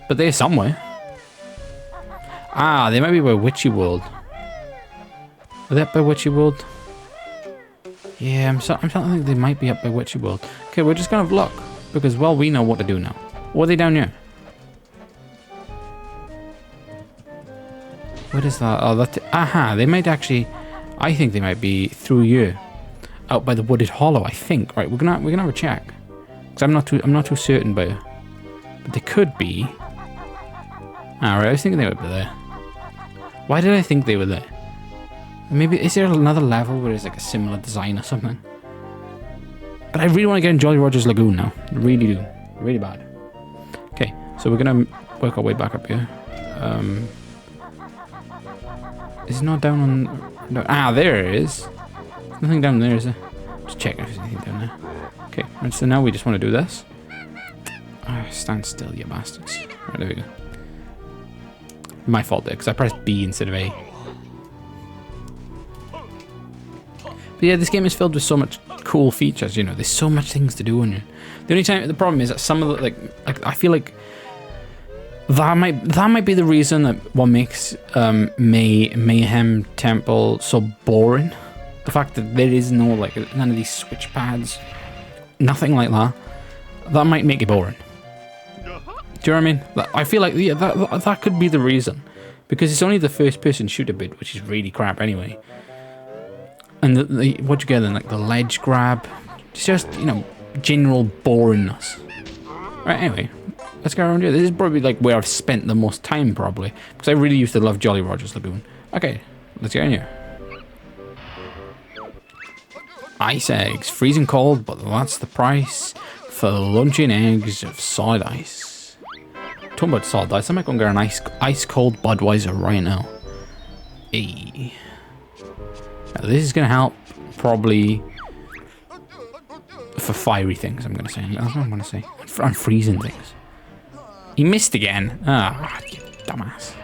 But they're somewhere. Ah, they might be by Witchy World. Are they up by Witchy World? Yeah, I'm starting to think they might be up by Witchy World. Okay, we're just gonna have a look. Because, well, we know what to do now. What are they down here? What is that? Oh, that. Aha, they might actually. I think they might be through here, out by the wooded hollow. I think. Right, we're gonna have a check. Cause I'm not too certain, but they could be. All right, I was thinking they would be there. Why did I think they were there? Maybe is there another level where it's like a similar design or something? But I really want to get in Jolly Roger's Lagoon now. I really do. Really bad. Okay, so we're gonna work our way back up here. Is it not down on... No, ah, there it is. Nothing down there, is there? Just check if there's anything down there. Okay, right, so now we just want to do this. Oh, stand still, you bastards. Right, there we go. My fault there, because I pressed B instead of A. But yeah, this game is filled with so much cool features, you know. There's so much things to do on it. The problem is that some of the, like I feel like that might be the reason that what makes Mayhem Temple so boring. The fact that there is no, like, none of these switch pads, nothing like that. that might make it boring. Do you know what I mean? I feel like yeah, that could be the reason. Because it's only the first person shooter bit, which is really crap anyway. And what you get then, like the ledge grab, it's just, you know, general boringness. Right, anyway, let's go around here. This is probably like where I've spent the most time probably, because I really used to love Jolly Roger's Lagoon. Okay, let's get in here. Ice eggs, freezing cold, but that's the price for lunching eggs of solid ice. Talking about solid ice, I might go and get an ice cold Budweiser right now. Hey. Now, this is gonna help probably for fiery things. I'm gonna say. That's what I'm gonna say. And freezing things. He missed again. Ah, you dumbass.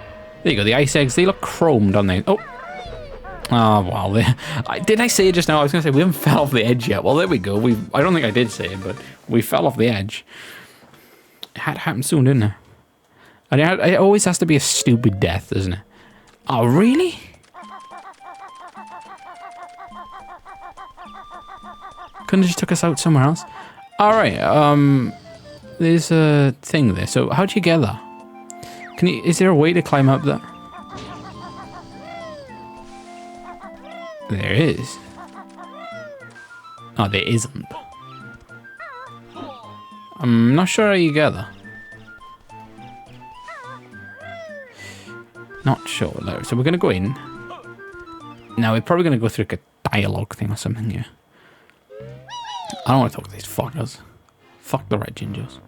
There you go. The ice eggs. They look chrome, don't they? Oh. Oh wow. Did I say it just now? I was gonna say we haven't fell off the edge yet. Well, there we go. I don't think I did say it, but we fell off the edge. It had to happen soon, didn't it? And it always has to be a stupid death, doesn't it? Oh really? Couldn't have just took us out somewhere else. Alright, there's a thing there. So how'd you get that? Is there a way to climb up that? There is. Oh, there isn't. I'm not sure how you get that. Not sure. So we're gonna go in. Now we're probably gonna go through like a dialogue thing or something here. I don't want to talk to these fuckers. Fuck the red gingers.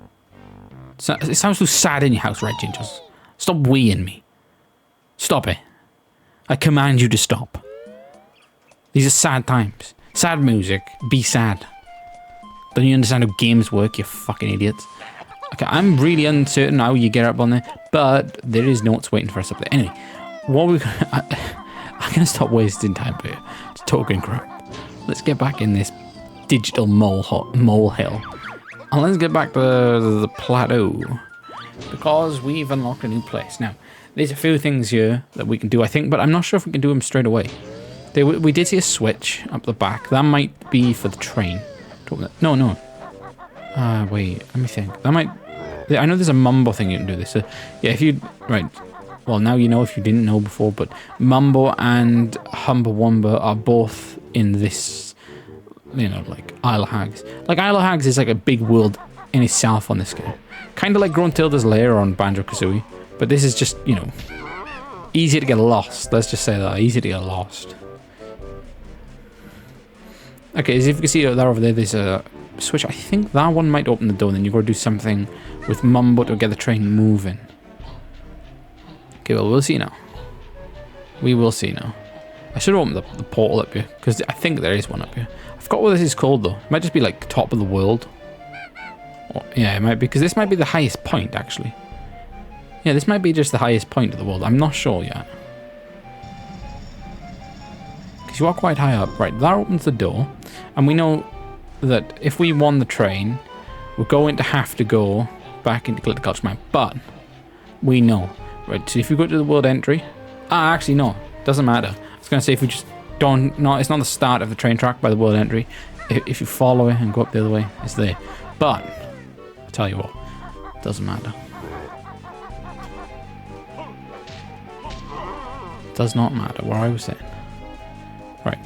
It sounds so sad in your house, red gingers. Stop weeing me. Stop it. I command you to stop. These are sad times. Sad music. Be sad. Don't you understand how games work, you fucking idiots? Okay, I'm really uncertain how you get up on there, but there is notes waiting for us up there. Anyway, what we're gonna... I'm gonna stop wasting time here. Just talking crap. Let's get back in this digital molehill. And let's get back to the plateau. Because we've unlocked a new place. Now, there's a few things here that we can do, I think, but I'm not sure if we can do them straight away. We did see a switch up the back. That might be for the train. No. Wait, let me think. That might... I know there's a Mumbo thing you can do this. So, yeah, if you... Right. Well, now you know if you didn't know before, but Mumbo and Humbawamba are both in this... You know, like Isle of Hags. Like Isle of Hags is like a big world in itself on this game. Kind of like Gruntilda's Lair on Banjo-Kazooie. But this is just, you know, easy to get lost. Let's just say that. Easy to get lost. Okay, as if you can see there over there, there's a switch. I think that one might open the door. Then you've got to do something with Mumbo to get the train moving. Okay, well, we'll see now. We will see now. I should open the portal up here. Because I think there is one up here. I forgot what this is called though. It might just be like top of the world. Or, yeah, it might be, because this might be the highest point actually. Yeah, this might be just the highest point of the world. I'm not sure yet. Because you are quite high up. Right, that opens the door. And we know that if we won the train, we're going to have to go back into Glitter Gulch Mine. But we know. Right, so if you go to the world entry... actually no. Doesn't matter. I was going to say if we just... No, it's not the start of the train track by the world entry. If you follow it and go up the other way, it's there. But, I'll tell you what, it doesn't matter. It does not matter what I was saying. Right.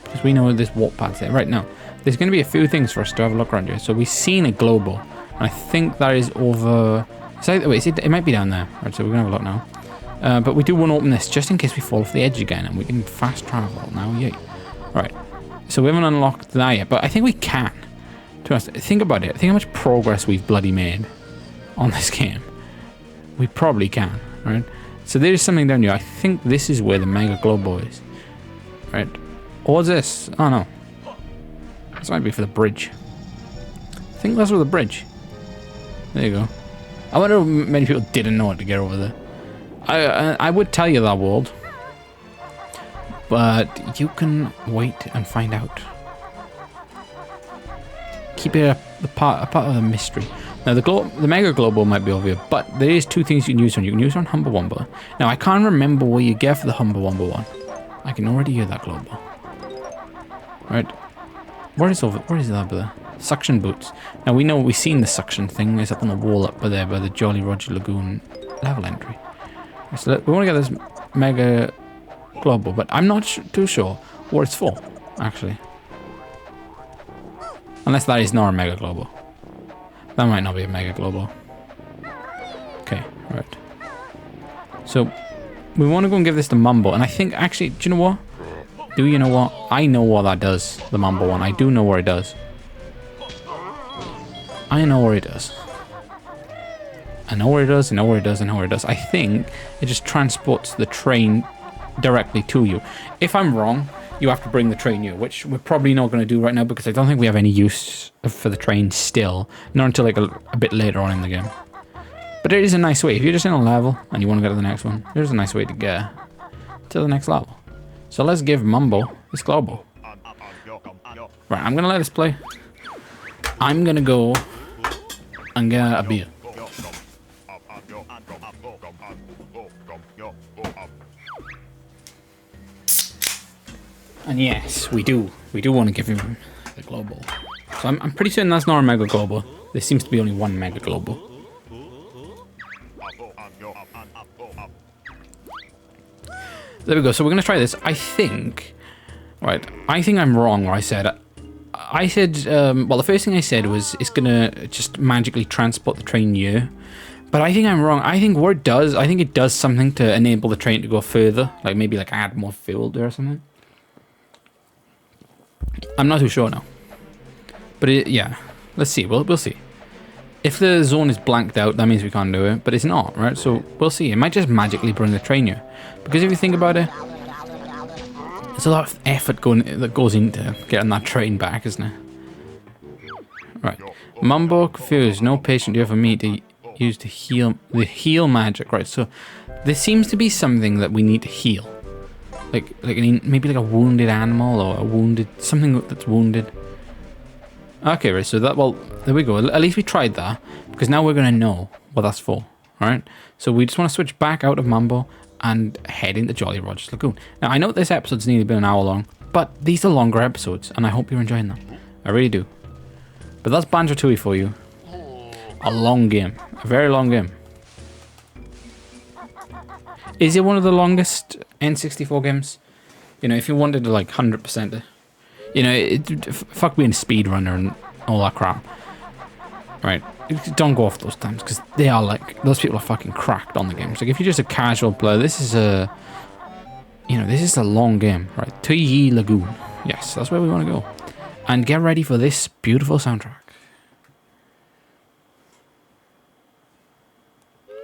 Because we know this warp pad's there. Right, now, there's going to be a few things for us to have a look around here. So we've seen a globo. And I think that is over... Wait, it might be down there. Right, so we're going to have a look now. But we do want to open this just in case we fall off the edge again and we can fast travel now. Yay. Right. So we haven't unlocked that yet, but I think we can. To us, think about it. Think how much progress we've bloody made on this game. We probably can, right? So there's something down here. I think this is where the Mega Globo is. Right. Or what's this? Oh no. This might be for the bridge. I think that's for the bridge. There you go. I wonder if many people didn't know how to get over there. I would tell you that world, but you can wait and find out. Keep it a part of the mystery. Now the Mega Globo might be over here, but there is two things you can use on. You can use on Humbawamba. Now I can't remember what you get for the Humbawamba one. I can already hear that Globo. Right. Where is that over there? Suction boots. Now we know we've seen the suction thing. It's up on the wall up there by the Jolly Roger Lagoon level entry. So we want to get this Mega Global, but I'm not too sure what it's for, actually. Unless that is not a Mega Global. That might not be a Mega Global. Okay, right. So we want to go and give this to Mumbo, and I think actually, do you know what? Do you know what? I know what that does, the Mumbo one. I do know what it does. I know what it does. I know where it does, I know where it does, I know where it does. I think it just transports the train directly to you. If I'm wrong, you have to bring the train here, which we're probably not going to do right now because I don't think we have any use for the train still. Not until like a bit later on in the game. But it is a nice way. If you're just in a level and you want to go to the next one, there's a nice way to get to the next level. So let's give Mumbo this global. Right, I'm going to let this play. I'm going to go and get a beer. And yes, we do want to give him the global. So I'm pretty certain that's not a Mega Global. There seems to be only one Mega Global. There we go. So we're going to try this. I think I'm wrong where I said, well, the first thing I said was it's going to just magically transport the train here. But I think I'm wrong. I think what it does, it does something to enable the train to go further. Like maybe like add more fuel there or something. I'm not too sure now. But yeah, let's see. We'll see. If the zone is blanked out, that means we can't do it. But it's not, right? So we'll see. It might just magically bring the train here. Because if you think about it, there's a lot of effort that goes into getting that train back, isn't it? Right. Mumbo confused. No patient here for me to use to heal the heal magic. Right. So there seems to be something that we need to heal. Like maybe like a wounded animal or a wounded something that's wounded. Okay, right. So there we go. At least we tried that because now we're gonna know what that's for. All right. So we just want to switch back out of Mumbo and head into Jolly Roger's Lagoon. Now I know this episode's nearly been an hour long, but these are longer episodes, and I hope you're enjoying them. I really do. But that's Banjo Tooie for you. A long game, a very long game. Is it one of the longest N64 games? You know, if you wanted to like 100% it, you know, fuck being a speedrunner and all that crap. Right, don't go off those times because they are like, those people are fucking cracked on the games. Like if you're just a casual player, this is a long game, right? Tooie Lagoon. Yes, that's where we want to go. And get ready for this beautiful soundtrack.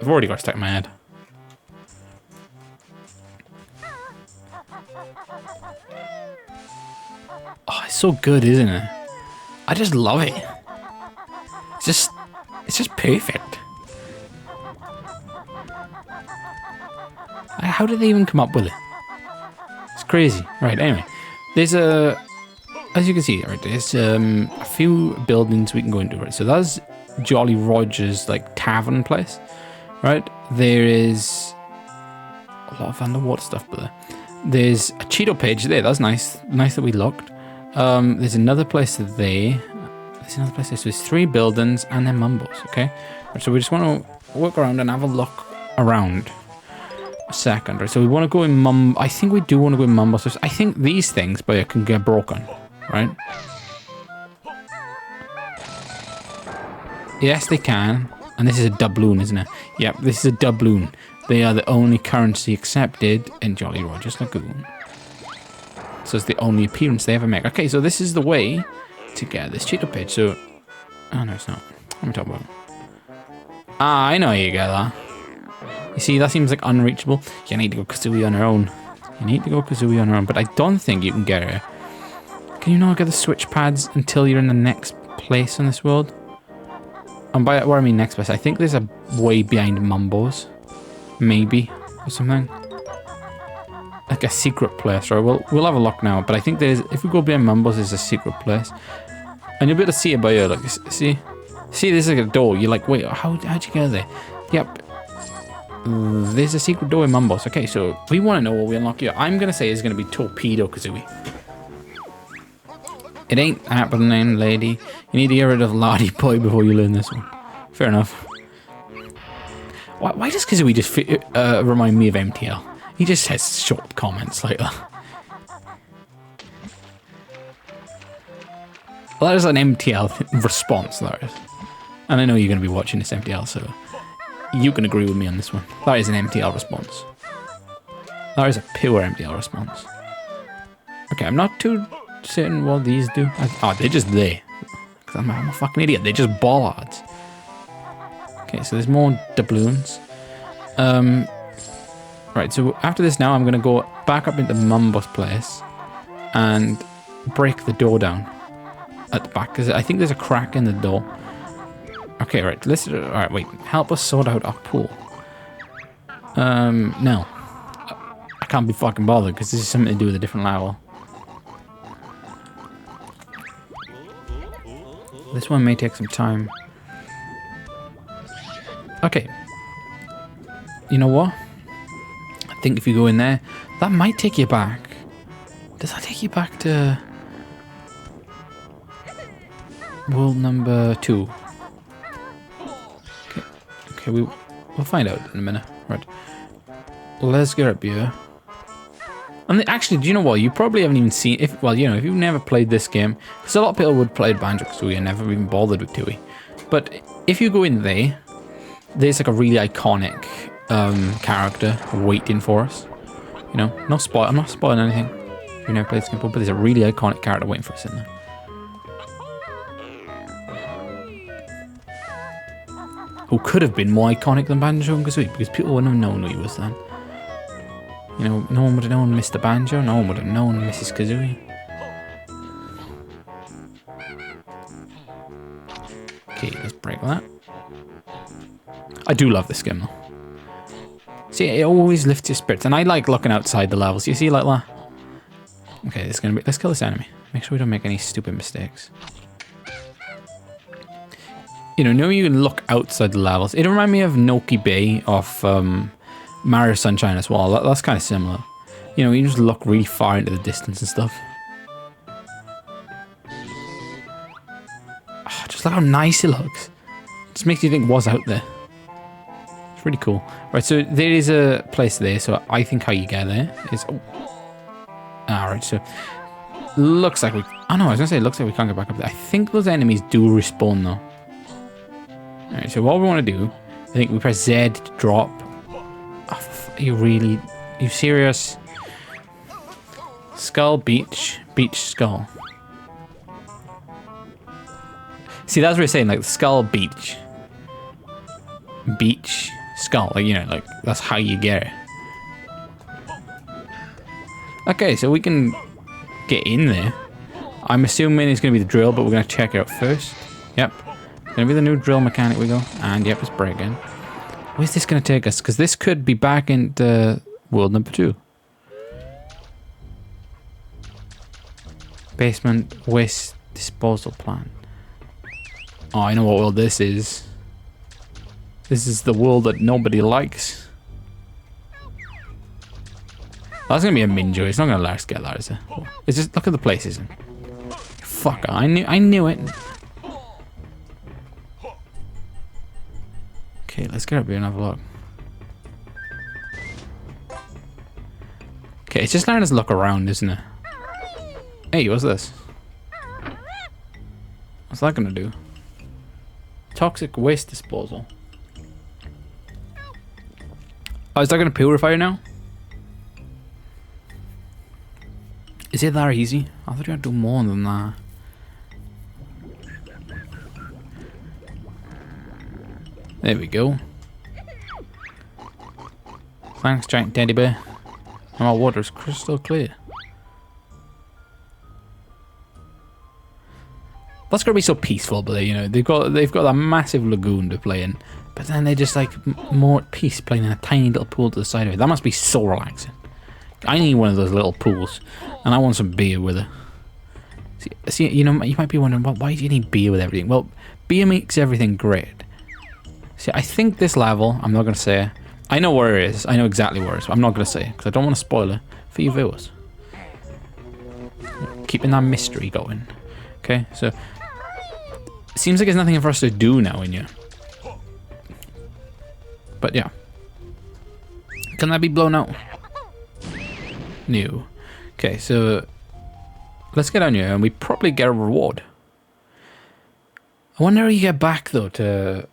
I've already got it stuck in my head. Oh, it's so good, isn't it? I just love it. It's just perfect. How did they even come up with it? It's crazy. Right, anyway. There's as you can see, right, there's a few buildings we can go into, right? So that's Jolly Roger's, like, tavern place, right? There is a lot of underwater stuff, but there's a Cheeto page there. That's nice. Nice that we looked. There's another place there. There's another place there. So there's 3 buildings and then Mumbos, okay? Right, so we just want to walk around and have a look around a second, right? So we want to go in I think we do want to go in Mumbos. So I think these things, but it can get broken, right? Yes, they can. And this is a doubloon, isn't it? Yep, this is a doubloon. They are the only currency accepted in Jolly Roger's Lagoon. So it's the only appearance they ever make. Okay, so this is the way to get this Cheeto page. So, oh no, it's not. What am I talking about? Ah, I know how you get that. You see, that seems like unreachable. You need to go Kazooie on her own. You need to go Kazooie on her own, but I don't think you can get her. Can you not get the switch pads until you're in the next place in this world? And by what I mean next place, I think there's a way behind Mumbo's. Maybe, or something. Like a secret place, right? We'll have a look now, but I think there's, if we go behind Mumbo's, there's a secret place. And you'll be able to see it by here, like, see, there's like a door. You're like, wait, how'd you get there? Yep. There's a secret door in Mumbo's. Okay, so we want to know what we unlock here. I'm going to say it's going to be Torpedo Kazooie. It ain't happening, lady. You need to get rid of Lardy Boy before you learn this one. Fair enough. Why does Kazooie just remind me of MTL? He just says short comments like that. Well, that is an MTL response, that is. And I know you're going to be watching this MTL, so you can agree with me on this one. That is an MTL response. That is a pure MTL response. Okay, I'm not too certain what these do. Oh, they're just there. Because I'm a fucking idiot. They're just bollards. Okay, so there's more doubloons. Right, so after this now, I'm going to go back up into Mumbo's place and break the door down at the back, because I think there's a crack in the door. Okay, right, let's... Alright, wait. Help us sort out our pool. No. I can't be fucking bothered, because this is something to do with a different level. This one may take some time. Okay. You know what? I think if you go in there, that might take you back. Does that take you back to... world number 2? Okay, we'll find out in a minute. Right. Let's get up here. And actually, do you know what? You probably haven't even seen... if you've never played this game, because a lot of people would play Banjo-Kazooie and never even bothered with Tooie. But if you go in there, there's like a really iconic character waiting for us. You know, I'm not spoiling anything. You've never played this game before, but there's a really iconic character waiting for us in there. Who could have been more iconic than Banjo and Kazooie, because people wouldn't have known who he was then. You know, no one would have known Mr. Banjo, no one would have known Mrs. Kazooie. Okay, let's break that. I do love this game though. See, it always lifts your spirits, and I like looking outside the levels. You see, like that? Okay, let's kill this enemy. Make sure we don't make any stupid mistakes. You know you can look outside the levels. It reminds me of Noki Bay off Mario Sunshine as well. That's kind of similar. You know, you just look really far into the distance and stuff. Oh, just look how nice it looks. It just makes you think what's out there. It's really cool. Right, so there is a place there. So I think how you get there is... Oh. Alright, so... looks like we... Oh no, I was going to say it looks like we can't get back up there. I think those enemies do respawn though. Alright, so what we want to do, I think we press Z to drop. Oh, are you serious? Skull, beach, skull. See, that's what we're saying, like skull, beach, skull, like, you know, like that's how you get it. Okay, so we can get in there. I'm assuming it's going to be the drill, but we're going to check it out first. Yep. Gonna be the new drill mechanic we go. And yep, it's breaking. Where's this gonna take us? Because this could be back into world number 2. Basement waste disposal plant. Oh, I know what world this is. This is the world that nobody likes. That's gonna be a Minjo. It's not gonna let us get that, is it? It's just look at the places. Fuck, I knew it. Okay, let's get up here and have a look. Okay, it's just letting us look around, isn't it? Hey, what's this? What's that gonna do? Toxic waste disposal. Oh, is that gonna purify now? Is it that easy? I thought you had to do more than that. There we go. Thanks, giant teddy bear. And our water's crystal clear. That's gonna be so peaceful, but you know they've got that massive lagoon to play in, but then they're just like more at peace playing in a tiny little pool to the side of it. That must be so relaxing. I need one of those little pools, and I want some beer with it. See, you know, you might be wondering, well, why do you need beer with everything? Well, beer makes everything great. See, I think this level, I'm not going to say, I know where it is. I know exactly where it is, but I'm not going to say it, because I don't want to spoil it for you viewers. Keeping that mystery going. Okay, so it seems like there's nothing for us to do now in here. But yeah. Can that be blown out? No. Okay, so let's get down here and we probably get a reward. I wonder how you get back though to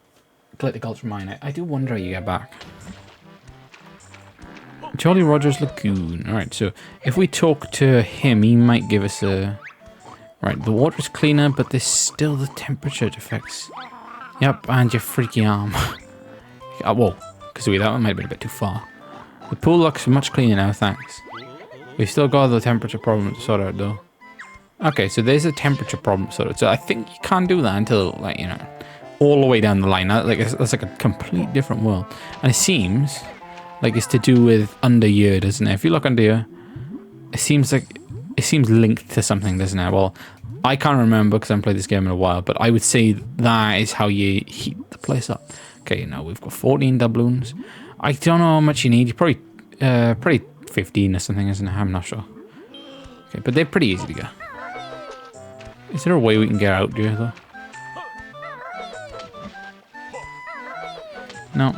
Glitter Gulch Mine. I do wonder how you get back. Charlie Rogers Lagoon. Alright, so if we talk to him, he might give us a... Right, the water's cleaner, but there's still the temperature defects. Yep, and your freaky arm. Oh, whoa, because that one might have been a bit too far. The pool looks much cleaner now, thanks. We've still got the temperature problem to sort out, though. Okay, so there's a temperature problem sorted. So I think you can't do that until, like, you know, all the way down the line. That's like a complete different world. And it seems like it's to do with under here, doesn't it? If you look under here, it seems linked to something, doesn't it? Well, I can't remember because I haven't played this game in a while, but I would say that is how you heat the place up. Okay, now we've got 14 doubloons. I don't know how much you need. You probably 15 or something, isn't it? I'm not sure. Okay, but they're pretty easy to get. Is there a way we can get out here, though? No.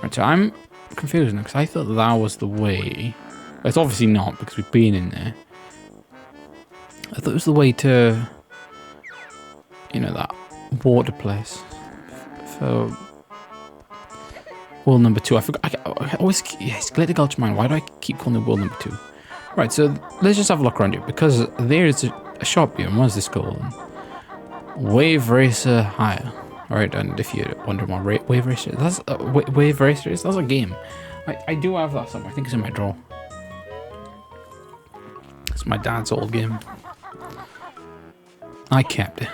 Right, so I'm confused now, because I thought that was the way. It's obviously not, because we've been in there. I thought it was the way to, you know, that water place. For world number 2. I forgot. I always... Yes, Glitter Gulch Mine. Why do I keep calling it world number 2? Right, so let's just have a look around here, because there's a shop here. And what is this called? Wave Racer Hire. Alright, and if you're wondering what Wave Racer is, that's Wave Racer is, that's a game. I do have that somewhere. I think it's in my drawer. It's my dad's old game. I kept it.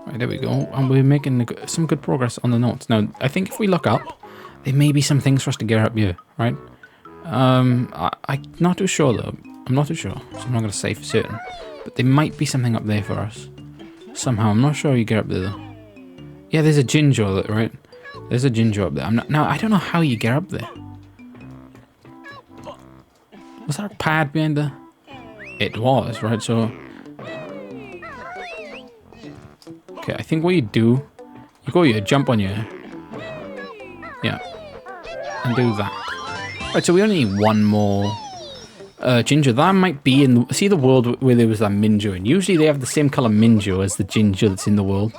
Right, there we go. And we're making some good progress on the notes. Now, I think if we look up, there may be some things for us to get up here, right? I'm not too sure though. I'm not too sure, so I'm not going to say for certain. But there might be something up there for us. Somehow, I'm not sure how you get up there though. Yeah, there's a ginger, right? There's a ginger up there. Now, I don't know how you get up there. Was there a pad behind there? It was, right? So... Okay, I think what you do... You go here, jump on here. Yeah. And do that. Right, so we only need one more... ginger. That might be in... See the world where there was that Minjo, and usually they have the same colour Minjo as the ginger that's in the world.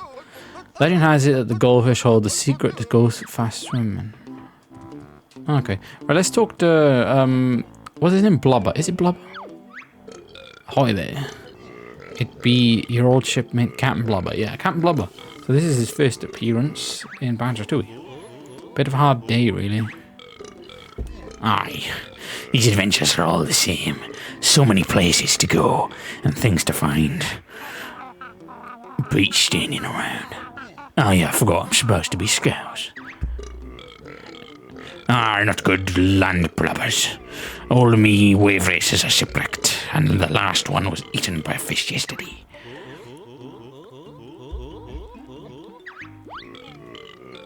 Legend has it that the goldfish hold the secret to go fast swimming. Okay. Right, let's talk to... what's his name? Blubber. Is it Blubber? Hi there. It'd be your old shipmate, Captain Blubber. Yeah, Captain Blubber. So this is his first appearance in Banjo Tooie. Bit of a hard day, really. Aye. These adventures are all the same. So many places to go and things to find. Beach standing around. Oh yeah, I forgot I'm supposed to be scouts. Not good land blubbers. All of me wave races are shipwrecked, and the last one was eaten by a fish yesterday.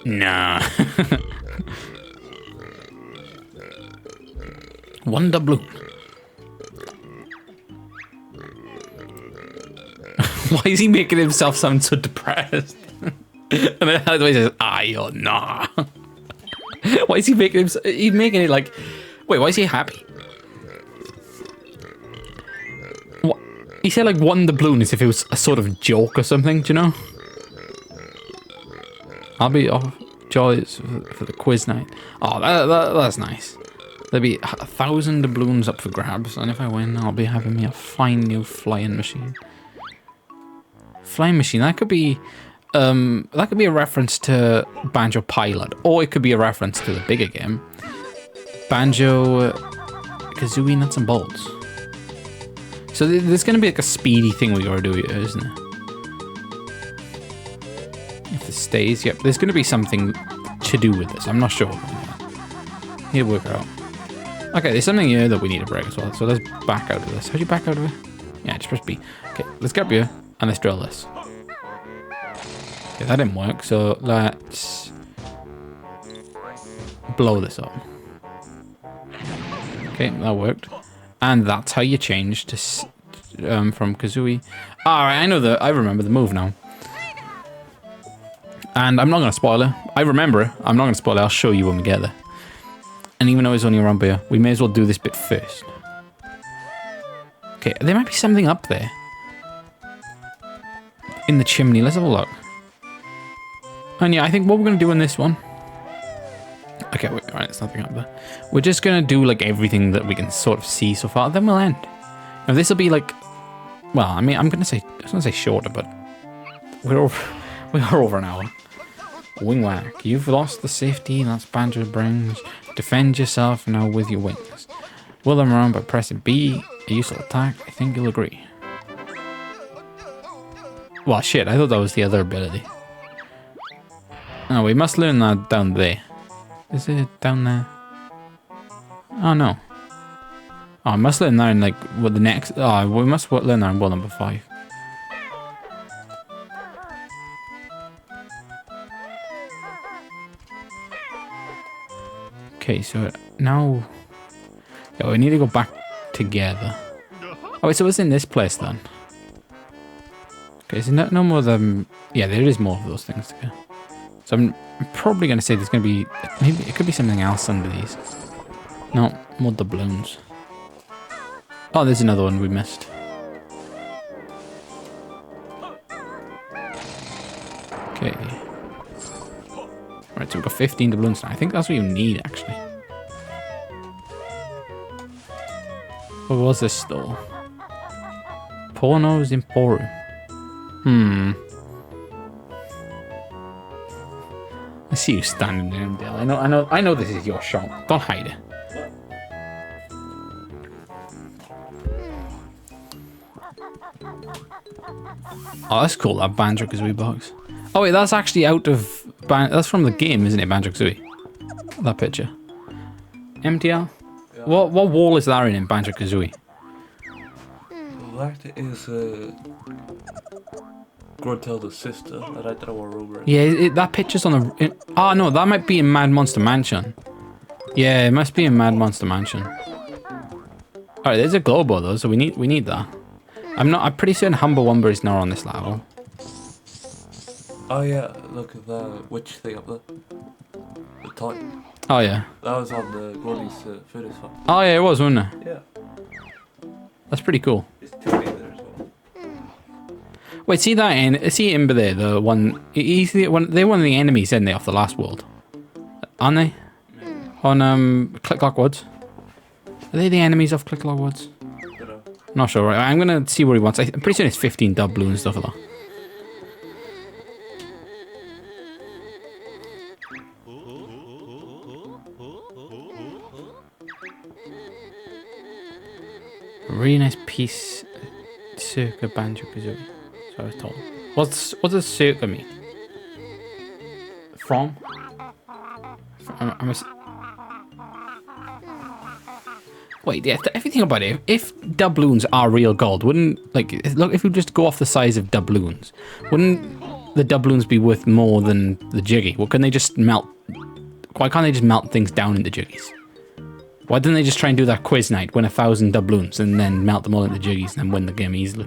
Nah. One doubloon. Why is he making himself sound so depressed? And then how do he says, aye or nah? Why is he making himself... He's making it like... Wait, why is he happy? What? He said like one doubloon as if it was a sort of joke or something, do you know? I'll be off jolly for the quiz night. Oh, that's nice. There'll be 1,000 doubloons up for grabs, and if I win, I'll be having me a fine new flying machine. Flying machine, that could be a reference to Banjo Pilot, or it could be a reference to the bigger game, Banjo Kazooie Nuts and Bolts. So there's going to be like a speedy thing we gotta do here, isn't it? If it stays, yep, there's going to be something to do with this. I'm not sure. Need to work it out. Okay, there's something here that we need to break as well. So let's back out of this. How do you back out of it? Yeah, just press B. Okay, let's get up here and let's drill this. Okay, that didn't work, so let's blow this up. Okay, that worked. And that's how you change to from Kazooie. Alright, I remember the move now. And I'm not going to spoil it. I remember it. I'm not going to spoil it. I'll show you when we get there. And even though it's only around here, we may as well do this bit first. Okay, there might be something up there. In the chimney. Let's have a look. And yeah, I think what we're going to do in this one... Okay, wait, alright, there's nothing up there. We're just going to do like everything that we can sort of see so far. Then we'll end. Now this will be like... Well, I mean, I was going to say shorter, but... We are over an hour. Wing whack. You've lost the safety that's Banjo brings. Defend yourself now with your wings. Whirl them around by pressing B, a useful attack. I think you'll agree. Well, shit, I thought that was the other ability. Oh, we must learn that down there. Is it down there? Oh, no. Oh, I must learn that in, like, what the next... Oh, we must learn that in world number 5. Okay, so now... Yeah, we need to go back together. Oh, wait, so it's in this place, then? Okay, so no more of them... Yeah, there is more of those things to go. So I'm probably going to say there's going to be... Maybe it could be something else under these. No, more doubloons. Oh, there's another one we missed. Okay. Right, so we've got 15 doubloons now. I think that's what you need, actually. What was this store? Porno's Emporium. I see you standing there, Dale. I know this is your shop. Don't hide it. Oh, that's cool, that Banjo Kazooie box. Oh wait, that's actually out of... That's from the game, isn't it, Banjo Kazooie? That picture. MTL? Yeah. What wall is that in Banjo Kazooie? That is Gruntilda's sister that I throw her over. Yeah, that picture's on the... Oh no, that might be in Mad Monster Mansion. Yeah, it must be in Mad Monster Mansion. Alright, there's a Globo though, so we need that. I'm pretty certain Humble Wumba is not on this level. Oh yeah, look at the witch thing up there. The toy. Oh yeah. That was on the Goldie's footage one. Oh yeah, it was, wasn't it? Yeah. That's pretty cool. There's Tooie there as well. Wait, see that see Imber there, the one... they're one of the enemies, aren't they, off the last world? Aren't they? Maybe. On Click Clock Woods? Are they the enemies of Click Clock Woods? Not sure, right? I'm gonna see what he wants. I'm pretty sure it's 15 doubloons and stuff like that. A really nice piece, Circa Banjo Kazooie. So I was told. What does Circa mean? From? Wait, yeah, everything about it. If doubloons are real gold, wouldn't, like, look, if we just go off the size of doubloons, wouldn't the doubloons be worth more than the jiggy? Well, can they just melt? Why can't they just melt things down into jiggies? Why didn't they just try and do that quiz night, win 1,000 doubloons, and then melt them all into jiggies and then win the game easily?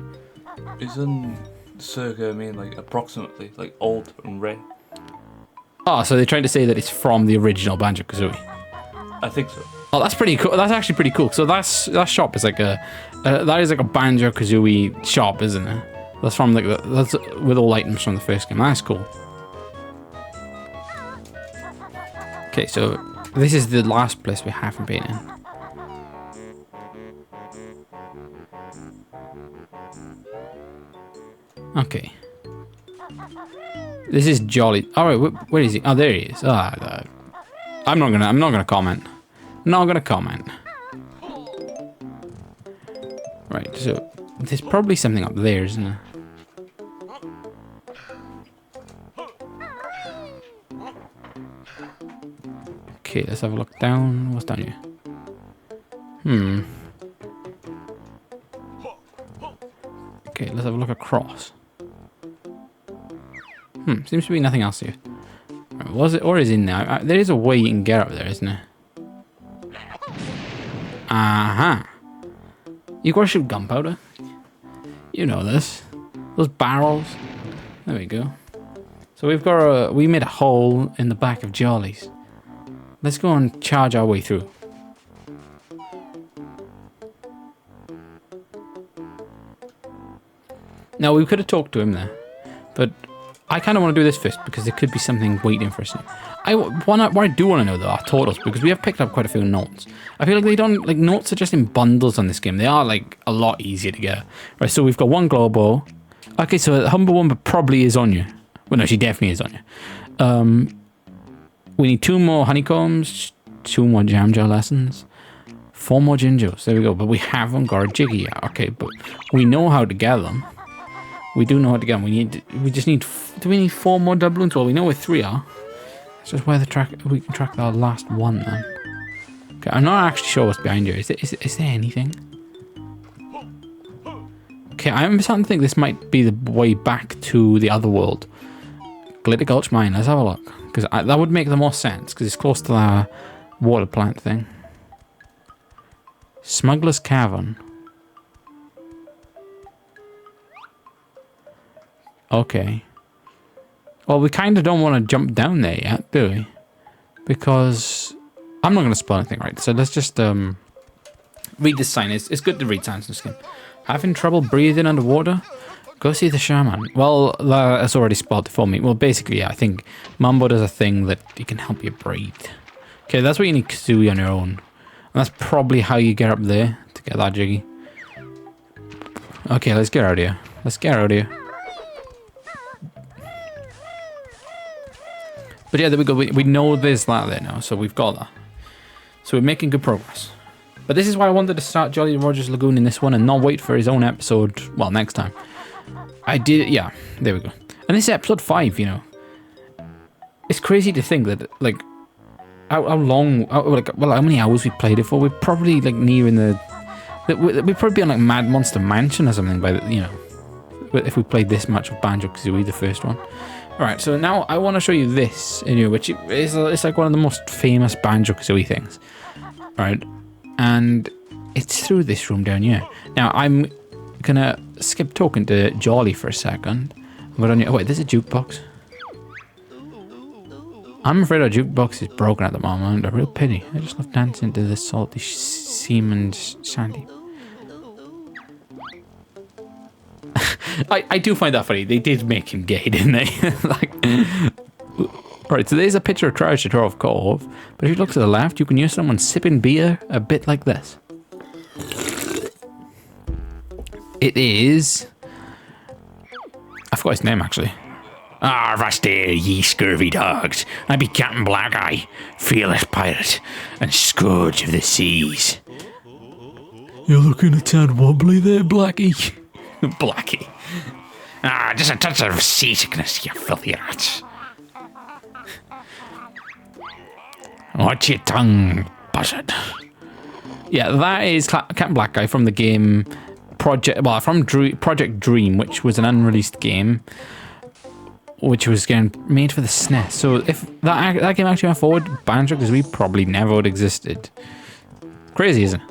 Isn't circa mean like approximately, like old and rare? Oh, so they're trying to say that it's from the original Banjo Kazooie. I think so. Oh, that's pretty cool. That's actually pretty cool. So that shop is like that is like a Banjo Kazooie shop, isn't it? That's from like that's with all items from the first game. That's cool. Okay, so this is the last place we haven't been in. Okay. This is Jolly. All right, where is he? Oh, there he is. I'm not gonna comment. Not gonna comment. Right, so there's probably something up there, isn't there? Okay, let's have a look down. What's down here? Okay, let's have a look across. Seems to be nothing else here. Right, was it or is in there? There is a way you can get up there, isn't there? Aha. You gotta shoot gunpowder. You know this. Those barrels. There we go. So we made a hole in the back of Jolly's. Let's go and charge our way through. Now, we could have talked to him there, but I kind of want to do this first because there could be something waiting for us. What I do want to know, though, are totals, because we have picked up quite a few notes. I feel like they don't, like, notes are just in bundles on this game. They are, like, a lot easier to get. Right, so we've got one Globo. Okay, so Humble Wumba probably is on you. Well, no, she definitely is on you. We need 2 more honeycombs, 2 more jam jar lessons, 4 more gingers. There we go. But we haven't got a jiggy yet. Okay, but we know how to get them. We do know how to get them. We just need. Do we need 4 more doubloons? Well, we know where 3 are. It's just where we can track the last one then. Okay, I'm not actually sure what's behind you. Is there anything? Okay, I'm starting to think this might be the way back to the other world. Glitter Gulch Mine. Let's have a look. Because that would make the most sense, because it's close to the water plant thing. Smuggler's Cavern. Okay. Well, we kind of don't want to jump down there yet, do we? Because I'm not going to spoil anything, right? So let's just read this sign. It's good to read signs in this game. Having trouble breathing underwater? Go see the shaman. Well, that's already spoiled it for me. Well, basically, yeah, I think Mambo does a thing that he can help you breathe. Okay, that's what you need to do on your own. And that's probably how you get up there to get that jiggy. Okay, let's get out of here. Let's get out of here. But yeah, there we go. We know there's that there now, so we've got that. So we're making good progress. But this is why I wanted to start Jolly Roger's Lagoon in this one and not wait for his own episode, well, next time. I did, yeah, there we go. And this is episode 5, you know. It's crazy to think that, like, how many hours we played it for. We're probably, like, nearing we'd probably be on, like, Mad Monster Mansion or something by the, you know, if we played this much of Banjo-Kazooie, the first one. Alright, so now I want to show you this, which is it's like one of the most famous Banjo-Kazooie things. Alright, and it's through this room down here. Now, I'm gonna skip talking to Jolly for a second. But oh wait, there's a jukebox. I'm afraid our jukebox is broken at the moment. A real pity. I just love dancing to this salty seaman's shanty. I do find that funny. They did make him gay, didn't they? Like, right, so there's a picture of Treasure Trove Cove, but if you look to the left, you can hear someone sipping beer a bit like this. It is... I forgot his name, actually. Ah, avast there, ye scurvy dogs. I be Captain Black Eye, fearless pirate, and scourge of the seas. You're looking a tad wobbly there, Blackie. Blackie. Ah, just a touch of seasickness, you filthy rats. Watch your tongue, buzzard. Yeah, that is Captain Black Guy from the game Project Dream, which was an unreleased game, which was getting made for the SNES. So if that game actually went forward, Banjo-Kazooie probably never would have existed. Crazy, isn't it?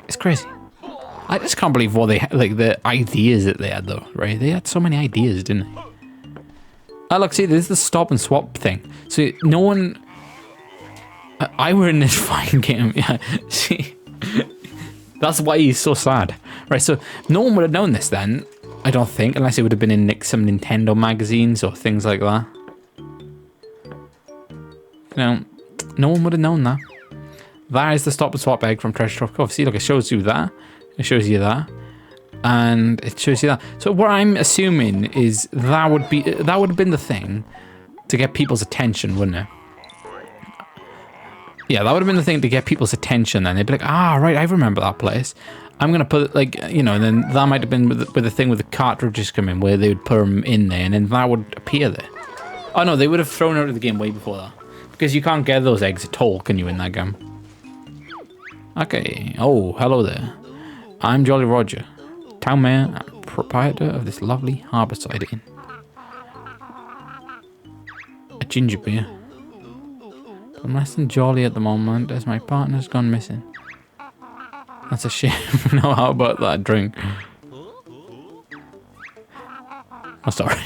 It's crazy. I just can't believe what they like the ideas that they had, though. Right? They had so many ideas, didn't they? Oh, look, see, this is the stop and swap thing. So no one. I were in this fine game. Yeah. See, that's why he's so sad. Right? So no one would have known this then. I don't think, unless it would have been in some Nintendo magazines or things like that. You know, no one would have known that. That is the stop and swap egg from Treasure Trove Cove. See, look, it shows you that. It shows you that. And it shows you that. So what I'm assuming is that would have been the thing to get people's attention, wouldn't it? Yeah, that would have been the thing to get people's attention. Then they'd be like, ah, right, I remember that place. I'm going to put, like, you know, and then that might have been with the thing with the cartridges coming, where they would put them in there, and then that would appear there. Oh, no, they would have thrown out of the game way before that. Because you can't get those eggs at all, can you, in that game? Okay. Oh, hello there. I'm Jolly Roger, town mayor and proprietor of this lovely harbourside inn. A ginger beer. I'm less than jolly at the moment, as my partner's gone missing. That's a shame. No, how about that drink? Oh, sorry.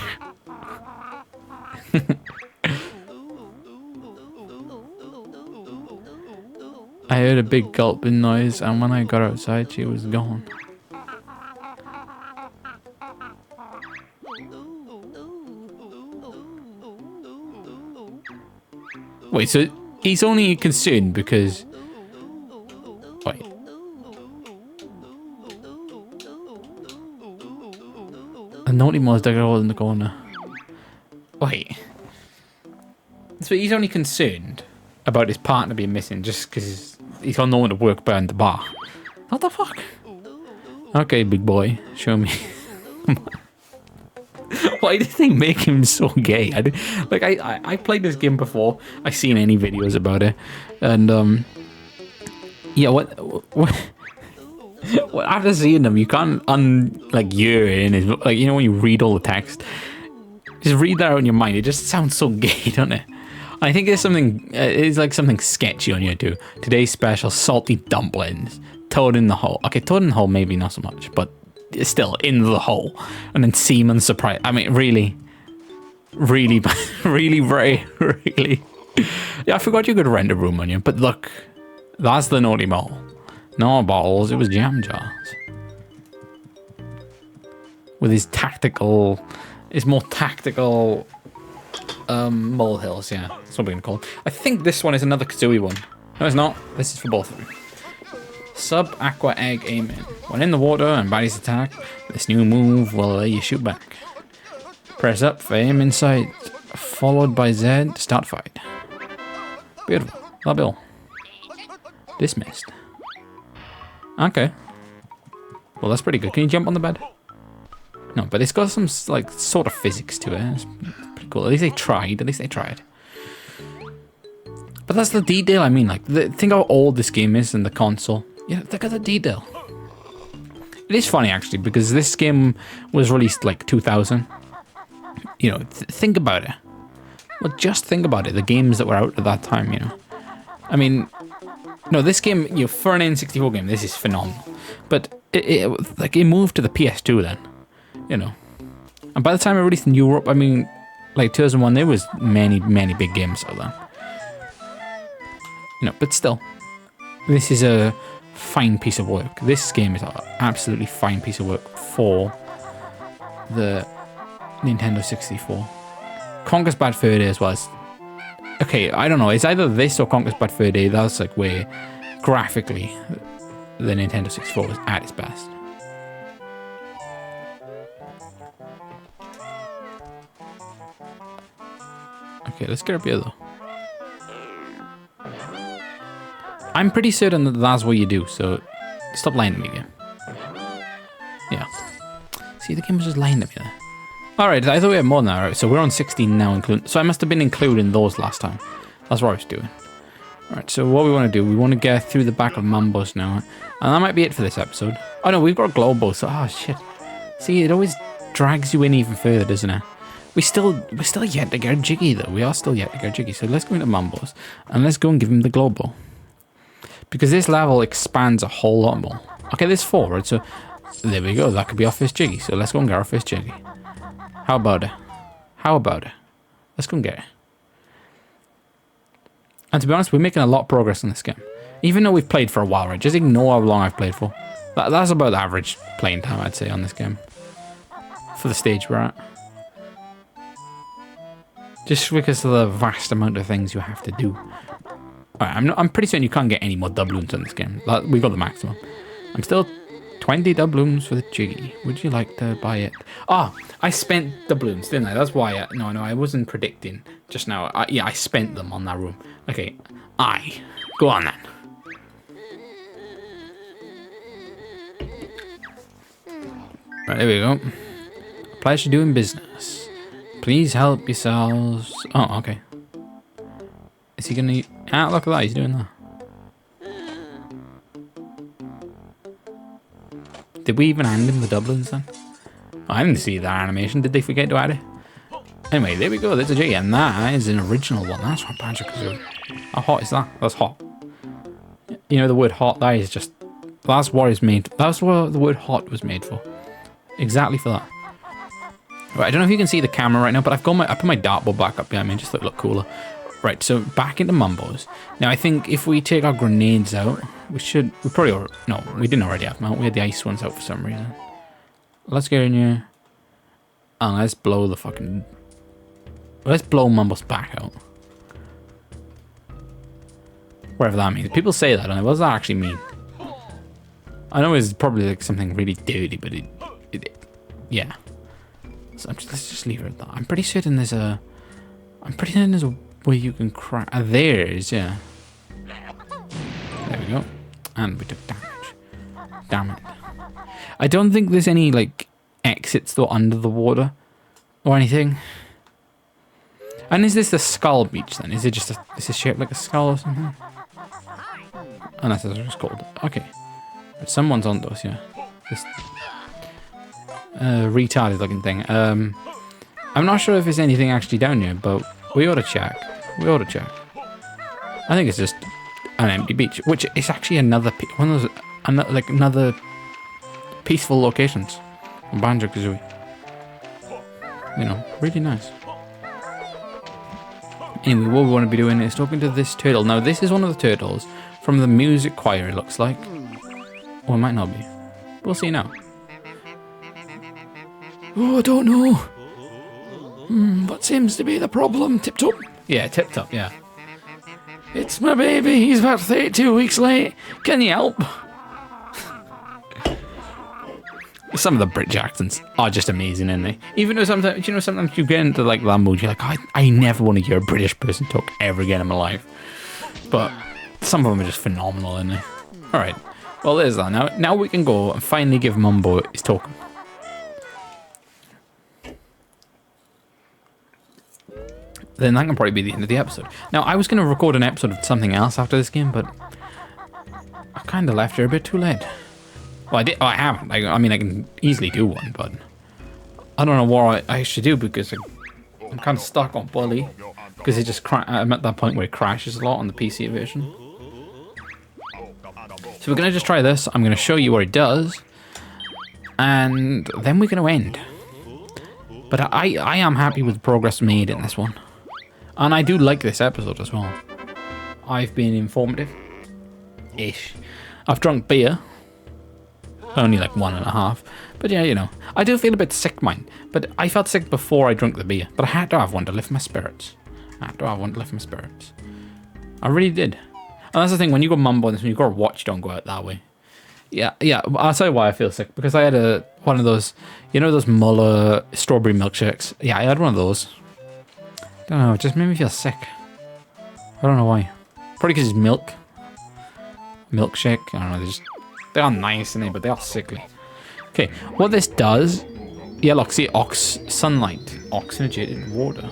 I heard a big gulping noise, and when I got outside, she was gone. Wait, so he's only concerned because... Wait. A naughty mouse dug a hole in the corner. Wait. So he's only concerned about his partner being missing just because he's got no one to work behind the bar. What the fuck? Okay, big boy, show me. Why did they make him so gay? I played this game before. I seen any videos about it, and yeah, what after seeing them, you can't hear it in his, like, you know, when you read all the text, just read that out in your mind. It just sounds so gay, doesn't it? I think there's something, it's like something sketchy on here too. Today's special, salty dumplings, toad in the hole. Okay, toad in the hole maybe not so much, but still in the hole. And then semen surprise. I mean, really, really, very, really. Yeah, I forgot you could rent a room on you, but look, that's the naughty mole. No balls, it was jam jars. With his tactical, his more tactical molehills, yeah, that's what we're gonna call it. I think this one is another Tooie one. No, it's not. This is for both of you. Sub-aqua egg aiming. When in the water and bodies attack, this new move will let you shoot back. Press up for aim in sight, followed by Z to start fight. Beautiful. Love Bill. Dismissed. Okay. Well, that's pretty good. Can you jump on the bed? No, but it's got some, like, sort of physics to it. It's pretty cool. At least they tried. But that's the detail I mean. Like, think how old this game is in the console. Yeah, look at the detail. It is funny, actually, because this game was released, like, 2000. You know, think about it. Well, just think about it. The games that were out at that time, you know. I mean... No, this game, you know, for an N64 game, this is phenomenal. But it moved to the PS2 then, you know. And by the time it released in Europe, I mean, like 2001, there was many big games out there. You know, but still, this is a fine piece of work. This game is an absolutely fine piece of work for the Nintendo 64. Conker's Bad Fur Day as well. Okay, I don't know. It's either this or Conker's Bad Fur Day. That's like where graphically the Nintendo 64 was at its best. Okay, let's get up here though. I'm pretty certain that that's what you do, so stop lying to me again. Yeah. See, the game was just lying to me there. Alright, I thought we had more than that. Alright, so we're on 16 now, so I must have been including those last time. That's what I was doing. Alright, so what we want to do, we want to get through the back of Mambo's now. And that might be it for this episode. Oh no, we've got a Globo, so oh shit. See, it always drags you in even further, doesn't it? We're still yet to get Jiggy though. We are still yet to get Jiggy. So let's go into Mambo's and let's go and give him the Globo. Because this level expands a whole lot more. Okay, there's 4, right? So there we go. That could be our first Jiggy. So let's go and get our first Jiggy. How about it? Let's go and get it. And to be honest, we're making a lot of progress in this game. Even though we've played for a while, right? Just ignore how long I've played for. That's about the average playing time, I'd say, on this game. For the stage we're at. Just because of the vast amount of things you have to do. Alright, I'm pretty certain you can't get any more doubloons in this game. We got the maximum. I'm still 20 doubloons for the Jiggy. Would you like to buy it? Oh, I spent doubloons, didn't I? That's why. No, I wasn't predicting just now. Yeah, I spent them on that room. Okay, go on then. Right, there we go. Pleasure doing business. Please help yourselves. Oh, okay. Is he gonna... Ah, look at that, he's doing that. Did we even hand him the doubloons then? Oh, I didn't see that animation. Did they forget to add it? Anyway, there we go. There's a Jiggy, and that is an original one. That's from Banjo. How hot is that? That's hot. You know the word hot? That is just That's what it's made. That's what the word hot was made for. Exactly for that. Right, I don't know if you can see the camera right now, but I put my dartboard back up behind me just to look cooler. Right, so back into Mumbos. Now I think if we take our grenades out, we probably, no, we didn't already have them out. We had the ice ones out for some reason. Let's get in here. And let's blow the fucking... Let's blow Mumbles back out. Whatever that means. People say that, and what does that actually mean? I know it's probably like something really dirty, but yeah. So let's just leave it at that. I'm pretty certain there's a way you can crash. There's, yeah. There we go. And we took damage. Damn it. I don't think there's any, like, exits though under the water or anything. And is this the skull beach then? Is it just is it shaped like a skull or something? Oh, that's what it's called. Okay. But someone's on those, yeah. This retarded looking thing. I'm not sure if there's anything actually down here, but we ought to check. We ought to check. I think it's just an empty beach, which is actually another one of those another peaceful locations on Banjo-Kazooie. You know, really nice. Anyway, what we want to be doing is talking to this turtle. Now, this is one of the turtles from the music choir, it looks like. Or it might not be. We'll see now. Oh, I don't know. What seems to be the problem? Tip-top? Yeah, Tip-top, yeah. It's my baby. He's about 32 weeks late. Can you help? Some of the British accents are just amazing, aren't they? Even though sometimes you get into like that mood, you're like, I never want to hear a British person talk ever again in my life. But some of them are just phenomenal, aren't they? Alright, well there's that. Now we can go and finally give Mumbo his token. Then that can probably be the end of the episode. Now, I was going to record an episode of something else after this game, but I kind of left here a bit too late. Well, I haven't. I mean, I can easily do one, but I don't know what I should do because I'm kind of stuck on Bully because I'm at that point where it crashes a lot on the PC version. So we're going to just try this. I'm going to show you what it does, and then we're going to end. But I am happy with the progress made in this one. And I do like this episode as well. I've been informative-ish. I've drunk beer. Only like 1.5. But yeah, you know. I do feel a bit sick, mind. But I felt sick before I drank the beer. But I had to have one to lift my spirits. I really did. And that's the thing, when you go mumbo, when you go watch, don't go out that way. Yeah. I'll tell you why I feel sick. Because I had one of those, you know those Muller strawberry milkshakes? Yeah, I had one of those. I don't know, it just made me feel sick. I don't know why. Probably because it's milk. Milkshake. I don't know, they are nice, innit, but they are sickly. Okay, what this does... Yeah, look, see, sunlight. Oxygenated water.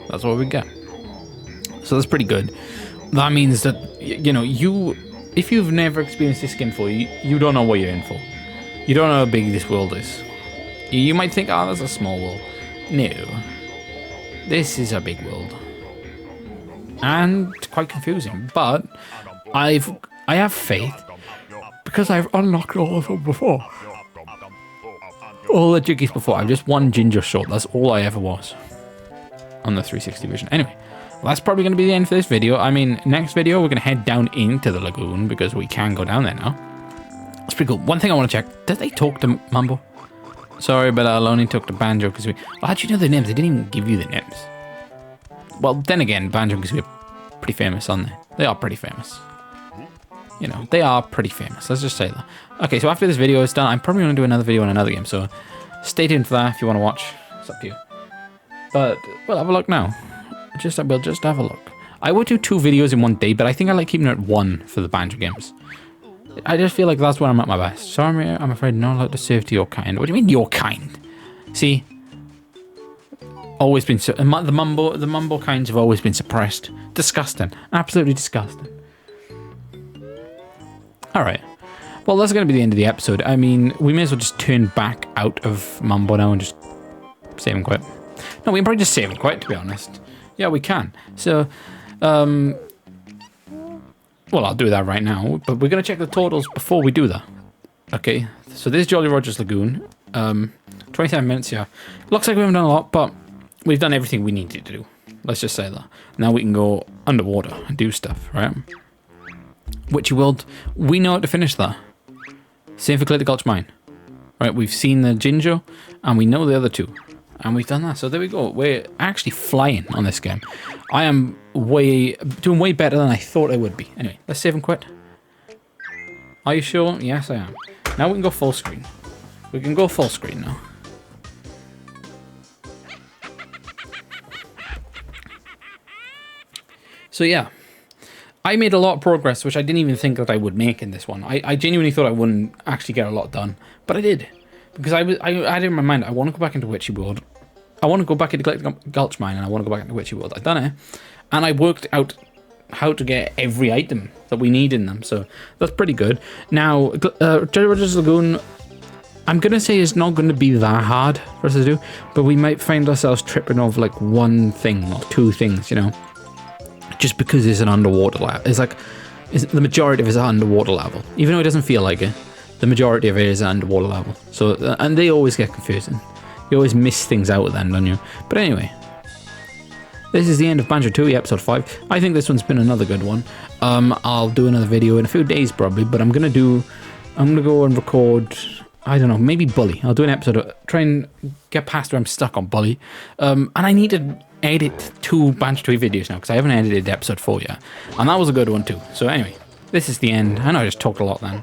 That's what we get. So that's pretty good. That means that, you know, if you've never experienced this game before, you don't know what you're in for. You don't know how big this world is. You might think, oh, that's a small world. No. This is a big world. And quite confusing. But I have faith because I've unlocked all of them before. All the jiggies before. I'm just one ginger short. That's all I ever was. On the 360 version. Anyway. Well, that's probably going to be the end for this video. I mean, next video, we're going to head down into the lagoon because we can go down there now. That's pretty cool. One thing I want to check. Did they talk to Mumbo? Sorry, but I'll only talk to Banjo because how'd you know their names? They didn't even give you the names. Well, then again, Banjo because we're pretty famous, aren't they? They are pretty famous. You know, they are pretty famous. Let's just say that. Okay, so after this video is done, I'm probably going to do another video on another game. So stay tuned for that if you want to watch. It's up to you. But we'll have a look now. We'll just have a look. I would do 2 videos in one day, but I think I like keeping it 1 for the Banjo games. I just feel like that's where I'm at my best. Sorry, I'm afraid not allowed to serve to your kind. What do you mean your kind? See? Always been... the mumbo kinds have always been suppressed. Disgusting. Absolutely disgusting. Alright. Well, that's going to be the end of the episode. I mean, we may as well just turn back out of Mumbo now and just save and quit. No, we can probably just save and quit, to be honest. Yeah, we can. So, Well, I'll do that right now, but we're going to check the totals before we do that. Okay, so this is Jolly Roger's Lagoon. 27 minutes, yeah. Looks like we haven't done a lot, but we've done everything we needed to do. Let's just say that. Now we can go underwater and do stuff, right? Witchy World, we know how to finish that. Same for Glitter Gulch Mine. Right, we've seen the Ginger, and we know the other two. And we've done that, so there we go. We're actually flying on this game. I am doing way better than I thought I would be. Anyway, let's save and quit. Are you sure? Yes, I am. Now we can go full screen. We can go full screen now. So yeah, I made a lot of progress, which I didn't even think that I would make in this one. I genuinely thought I wouldn't actually get a lot done, but I did. Because I had in my mind, I want to go back into Witchy World. I want to go back into Glitter Gulch Mine, and I want to go back into Witchy World. I've done it, and I worked out how to get every item that we need in them, so that's pretty good. Now, Jolly Roger's Lagoon, I'm going to say it's not going to be that hard for us to do, but we might find ourselves tripping over like one thing or two things, you know, just because it's an underwater level. It's like, the majority of it is an underwater level, even though it doesn't feel like it. The majority of it is an underwater level, so and they always get confusing. You always miss things out at the end, don't you? But anyway, this is the end of Banjo Tooie episode 5. I think this one's been another good one. I'll do another video in a few days probably, but I'm gonna go and record, I don't know, maybe Bully. I'll do an episode, try and get past where I'm stuck on Bully. And I need to edit 2 Banjo Tooie videos now, because I haven't edited episode 4 yet. And that was a good one too. So anyway, this is the end. I know I just talked a lot then.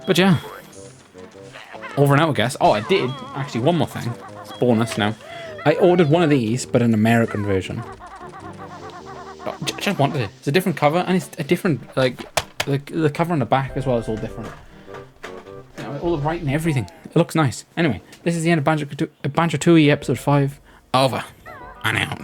But yeah. Over and out, I guess. Oh, I did. Actually, one more thing. It's bonus now. I ordered one of these, but an American version. Oh, just wanted it. It's a different cover, and it's a different, like, the cover on the back as well is all different. You know, all the writing, everything. It looks nice. Anyway, this is the end of Banjo Tooie episode 5. Over and out.